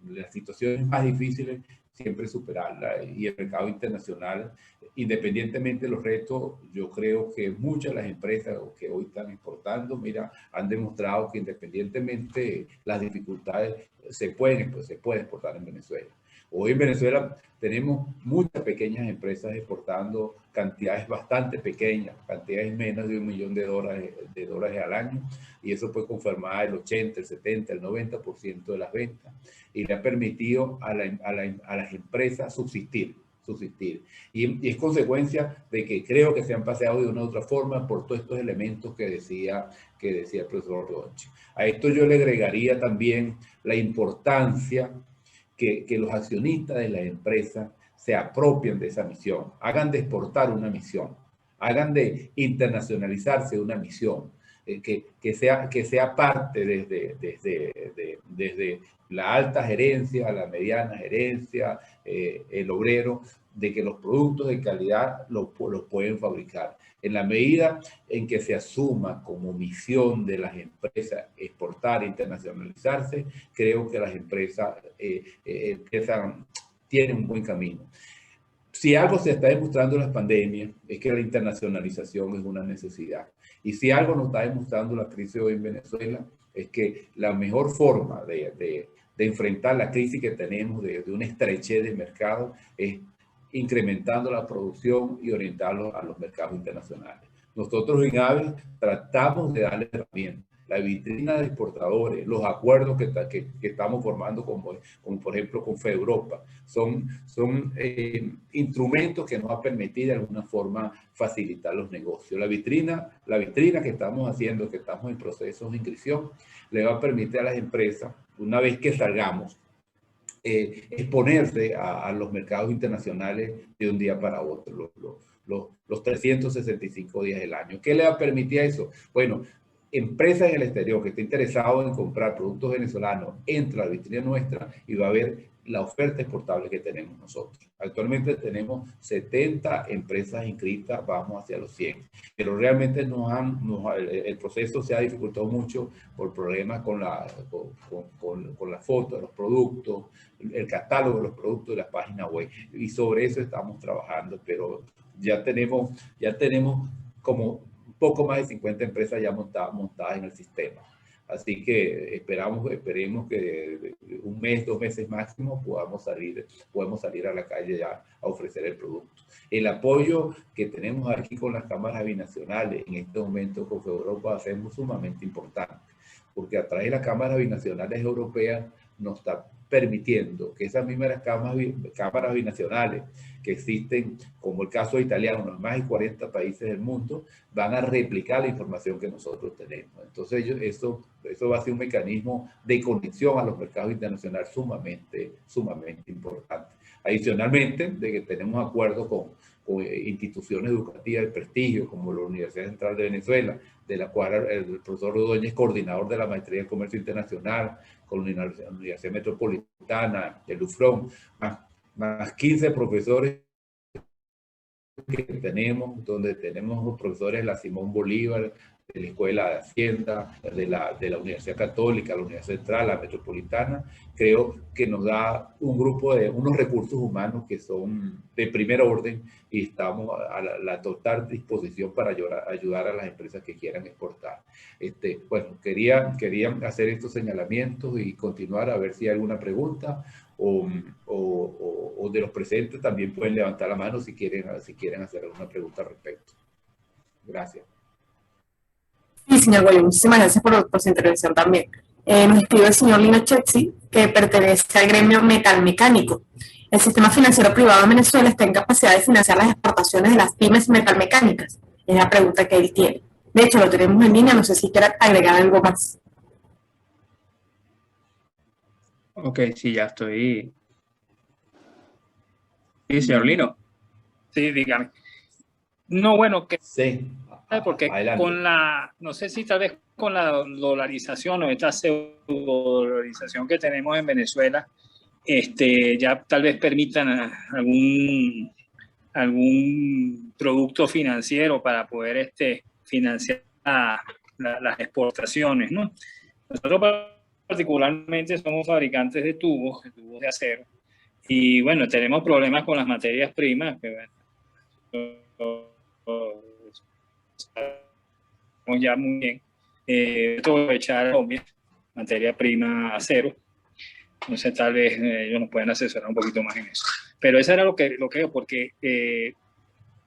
[SPEAKER 6] las situaciones más difíciles siempre superarla, y el mercado internacional, independientemente de los retos, yo creo que muchas de las empresas que hoy están exportando, mira, han demostrado que independientemente de las dificultades, se puede exportar en Venezuela. Hoy en Venezuela tenemos muchas pequeñas empresas exportando cantidades bastante pequeñas, cantidades menos de $1 millón de dólares al año, y eso puede confirmar el 80, el 70, el 90% de las ventas, y le ha permitido a las empresas subsistir. Y es consecuencia de que creo que se han paseado de una u otra forma por todos estos elementos que decía el profesor Ordóñez. A esto yo le agregaría también la importancia que los accionistas de la empresa se apropien de esa misión, hagan de exportar una misión, hagan de internacionalizarse una misión, que sea parte desde la alta gerencia, la mediana gerencia, el obrero, de que los productos de calidad los pueden fabricar. En la medida en que se asuma como misión de las empresas exportar, internacionalizarse, creo que las empresas tienen un buen camino. Si algo se está demostrando en las pandemias, es que la internacionalización es una necesidad. Y si algo nos está demostrando la crisis hoy en Venezuela, es que la mejor forma de enfrentar la crisis que tenemos de una estrechez de mercado es incrementando la producción y orientarlo a los mercados internacionales. Nosotros en AVE tratamos de darle herramientas, la vitrina de exportadores, los acuerdos que estamos formando, como por ejemplo con FEDeuropa, son instrumentos que nos va a permitir de alguna forma facilitar los negocios. La vitrina que estamos haciendo, que estamos en procesos de inscripción, le va a permitir a las empresas, una vez que salgamos, exponerse a los mercados internacionales de un día para otro, los 365 días del año. ¿Qué le va a permitir eso? Bueno, empresas en el exterior que estén interesados en comprar productos venezolanos, entra a la vitrina nuestra y va a ver la oferta exportable que tenemos nosotros. Actualmente tenemos 70 empresas inscritas, vamos hacia los 100, pero realmente el proceso se ha dificultado mucho por problemas con la foto de los productos, el catálogo de los productos de la página web, y sobre eso estamos trabajando, pero ya tenemos como un poco más de 50 empresas ya montadas en el sistema. Así que esperemos que un mes, 2 meses máximo podemos salir a la calle ya a ofrecer el producto. El apoyo que tenemos aquí con las cámaras binacionales en este momento con Europa va a ser sumamente importante, porque a través de las cámaras binacionales europeas nos está permitiendo que esas mismas cámaras binacionales que existen, como el caso italiano, en los más de 40 países del mundo, van a replicar la información que nosotros tenemos. Entonces, eso va a ser un mecanismo de conexión a los mercados internacionales sumamente importante. Adicionalmente, de que tenemos acuerdos con instituciones educativas de prestigio, como la Universidad Central de Venezuela, de la cual el profesor Ordóñez es coordinador de la Maestría en Comercio Internacional, con la Universidad Metropolitana, el UFRON, más 15 profesores que tenemos, donde tenemos los profesores de la Simón Bolívar, de la Escuela de Hacienda, de la Universidad Católica, la Universidad Central, la Metropolitana. Creo que nos da un grupo de unos recursos humanos que son de primer orden y estamos a la total disposición para ayudar a las empresas que quieran exportar. Bueno, quería hacer estos señalamientos y continuar a ver si hay alguna pregunta o de los presentes también pueden levantar la mano si quieren hacer alguna pregunta al respecto. Gracias.
[SPEAKER 5] Sí, señor William, muchísimas gracias por su intervención también. Nos escribe el señor Lino Chetzi, que pertenece al gremio metalmecánico. El sistema financiero privado en Venezuela está en capacidad de financiar las exportaciones de las pymes metalmecánicas. Es la pregunta que él tiene. De hecho, lo tenemos en línea, no sé si quiere agregar algo más.
[SPEAKER 4] Ok, sí, ya estoy. Sí, señor Lino.
[SPEAKER 7] Sí, dígame. No, bueno, que
[SPEAKER 6] Sí,
[SPEAKER 7] porque
[SPEAKER 6] adelante.
[SPEAKER 7] no sé si tal vez con la dolarización o esta pseudo-dolarización que tenemos en Venezuela, ya tal vez permitan algún producto financiero para poder financiar las exportaciones, ¿no? Nosotros particularmente somos fabricantes de tubos de acero, y bueno, tenemos problemas con las materias primas, que bueno, ya muy bien, aprovechar materia prima acero. Entonces tal vez ellos nos pueden asesorar un poquito más en eso. Pero eso era lo que porque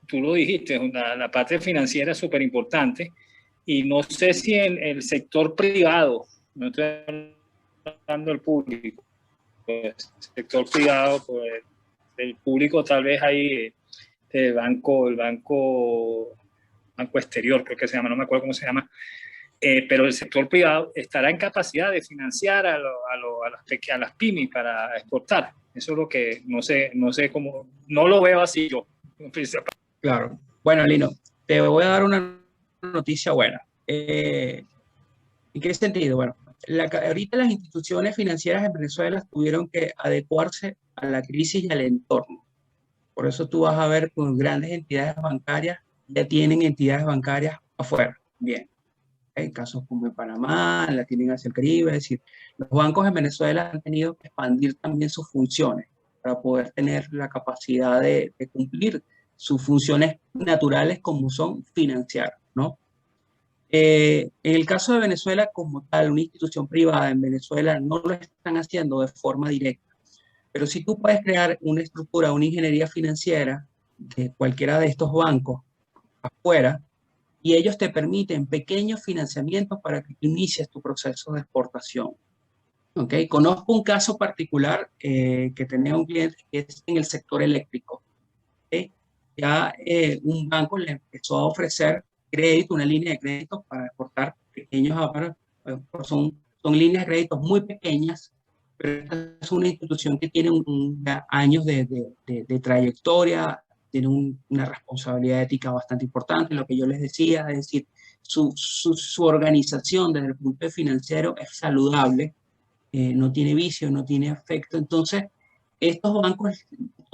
[SPEAKER 7] tú lo dijiste, la parte financiera es súper importante, y no sé si en el sector privado, no estoy hablando del público, el sector privado, pues el público tal vez hay el banco exterior, creo que se llama, no me acuerdo cómo se llama, pero el sector privado estará en capacidad de financiar a las pymes para exportar. Eso es lo que no sé cómo, no lo veo así yo.
[SPEAKER 4] Claro. Bueno, Lino, te voy a dar una noticia buena. ¿En qué sentido? Bueno, ahorita las instituciones financieras en Venezuela tuvieron que adecuarse a la crisis y al entorno. Por eso tú vas a ver con grandes entidades bancarias ya tienen entidades bancarias afuera. Bien. Hay casos como en Panamá, la tienen hacia el Caribe, es decir, los bancos en Venezuela han tenido que expandir también sus funciones para poder tener la capacidad de cumplir sus funciones naturales como son financiar, ¿no? En el caso de Venezuela como tal, una institución privada en Venezuela no lo están haciendo de forma directa, pero si tú puedes crear una estructura, una ingeniería financiera de cualquiera de estos bancos afuera, y ellos te permiten pequeños financiamientos para que inicies tu proceso de exportación. ¿Okay? Conozco un caso particular que tenía un cliente que es en el sector eléctrico. ¿Okay? Ya un banco le empezó a ofrecer crédito, una línea de crédito para exportar pequeños aparatos. Son líneas de créditos muy pequeñas, pero es una institución que tiene años de trayectoria, tiene una responsabilidad ética bastante importante, lo que yo les decía, es decir, su organización desde el punto de financiero es saludable, no tiene vicio, no tiene afecto. Entonces, estos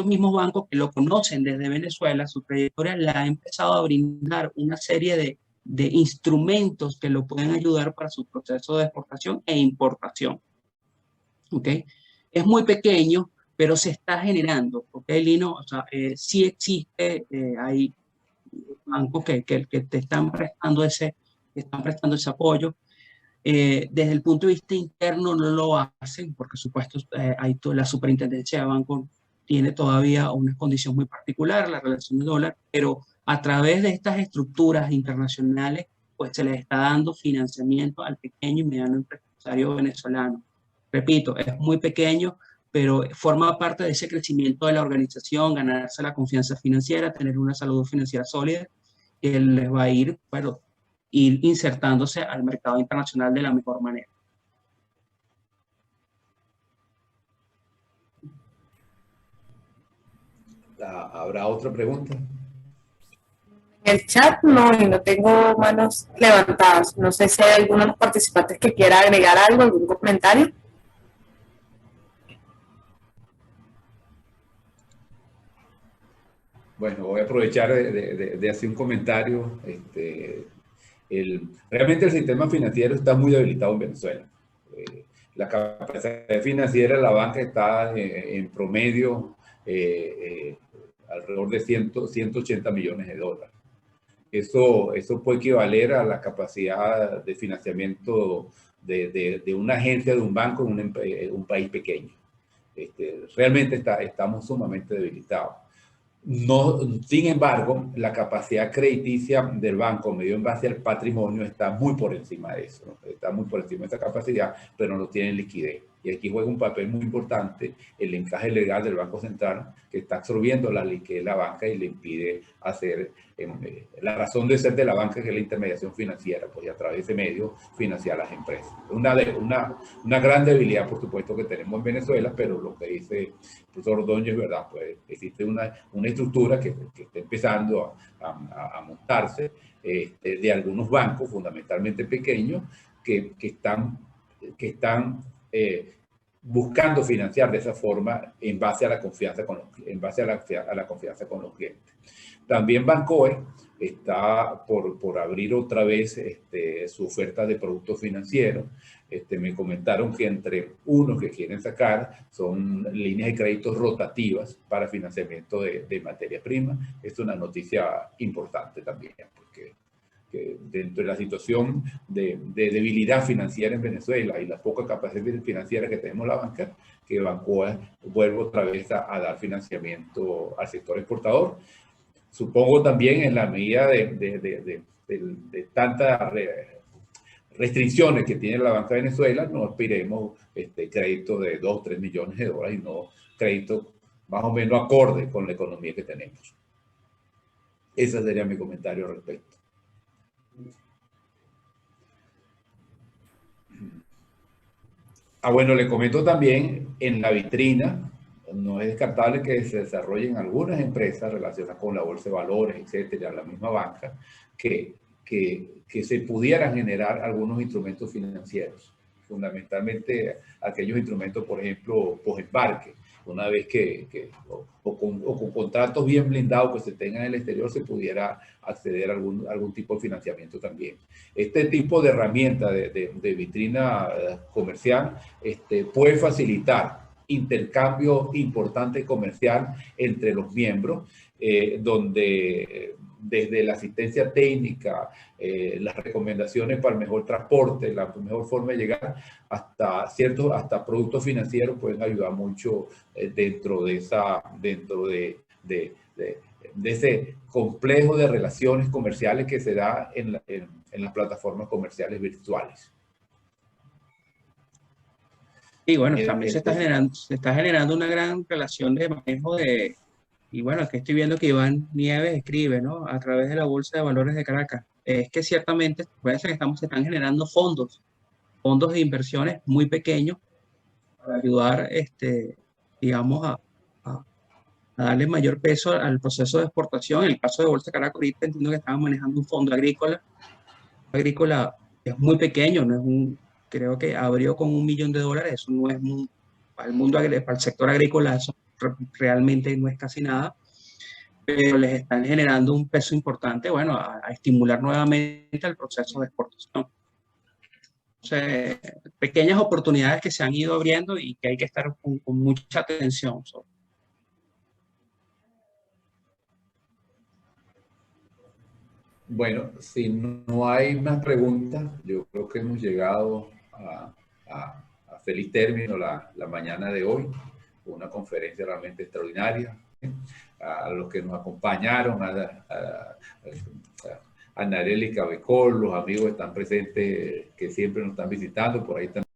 [SPEAKER 4] mismos bancos que lo conocen desde Venezuela, su trayectoria la ha empezado a brindar una serie de instrumentos que lo pueden ayudar para su proceso de exportación e importación. ¿Okay? Es muy pequeño, pero se está generando, ¿ok, Lino? O sea, sí existe, hay bancos que te están prestando ese apoyo. Desde el punto de vista interno no lo hacen, porque por supuesto la superintendencia de banco tiene todavía una condición muy particular, la relación de dólar, pero a través de estas estructuras internacionales, pues se les está dando financiamiento al pequeño y mediano empresario venezolano. Repito, es muy pequeño, pero forma parte de ese crecimiento de la organización, ganarse la confianza financiera, tener una salud financiera sólida, que les va a ir, bueno, ir insertándose al mercado internacional de la mejor manera.
[SPEAKER 6] ¿Habrá otra pregunta?
[SPEAKER 5] En el chat no, y no tengo manos levantadas. No sé si hay alguno de los participantes que quiera agregar algo, algún comentario.
[SPEAKER 6] Bueno, voy a aprovechar de hacer un comentario. Realmente el sistema financiero está muy debilitado en Venezuela. La capacidad financiera de la banca está en promedio alrededor de 180 millones de dólares. Eso puede equivaler a la capacidad de financiamiento de una agencia, de un banco en un país pequeño. Realmente estamos sumamente debilitados. No, sin embargo, la capacidad crediticia del banco, medio en base al patrimonio, está muy por encima de eso, ¿no? Está muy por encima de esa capacidad, pero no tienen liquidez. Y aquí juega un papel muy importante el encaje legal del Banco Central, que está absorbiendo la liquidez de la banca y le impide hacer la razón de ser de la banca, que es la intermediación financiera, pues, y a través de ese medio financiar las empresas. Una gran debilidad, por supuesto, que tenemos en Venezuela, pero lo que dice el profesor Ordóñez es verdad, pues existe una estructura que está empezando a montarse de algunos bancos, fundamentalmente pequeños, que están buscando financiar de esa forma en base a la confianza con los clientes. También Bancoe está por abrir otra vez su oferta de productos financieros. Me comentaron que entre unos que quieren sacar son líneas de créditos rotativas para financiamiento de materia prima. Es una noticia importante también, porque que dentro de la situación de debilidad financiera en Venezuela y la poca capacidad financiera que tenemos la banca, que Bancoa vuelve otra vez a dar financiamiento al sector exportador. Supongo también en la medida de tantas restricciones que tiene la banca de Venezuela, no aspiremos crédito de 2 o 3 millones de dólares y no crédito más o menos acorde con la economía que tenemos. Ese sería mi comentario al respecto. Bueno, le comento también, en la vitrina, no es descartable que se desarrollen algunas empresas relacionadas con la bolsa de valores, etcétera, la misma banca, que se pudieran generar algunos instrumentos financieros, fundamentalmente aquellos instrumentos, por ejemplo, post-embarque. Una vez con contratos bien blindados que se tengan en el exterior, se pudiera acceder a algún tipo de financiamiento también. Este tipo de herramienta de vitrina comercial puede facilitar intercambio importante comercial entre los miembros, donde desde la asistencia técnica, las recomendaciones para el mejor transporte, la mejor forma de llegar, hasta productos financieros pueden ayudar mucho dentro de ese complejo de relaciones comerciales que se da en las plataformas comerciales virtuales.
[SPEAKER 4] Y bueno, también se está generando una gran relación de manejo y bueno, aquí estoy viendo que Iván Nieves escribe, ¿no? A través de la Bolsa de Valores de Caracas. Es que ciertamente puede ser que se están generando fondos de inversiones muy pequeños para ayudar, digamos, a darle mayor peso al proceso de exportación. En el caso de Bolsa de Caracas, ahorita entiendo que estaban manejando un fondo agrícola es muy pequeño, no es creo que abrió con $1 millón, eso no es para el mundo, para el sector agrícola, eso realmente no es casi nada, pero les están generando un peso importante, bueno, a estimular nuevamente el proceso de exportación. Entonces, pequeñas oportunidades que se han ido abriendo y que hay que estar con mucha atención sobre.
[SPEAKER 6] Bueno, si no hay más preguntas, yo creo que hemos llegado a feliz término la mañana de hoy, una conferencia realmente extraordinaria. A los que nos acompañaron, a Nareli Cabecol, los amigos que están presentes, que siempre nos están visitando, por ahí también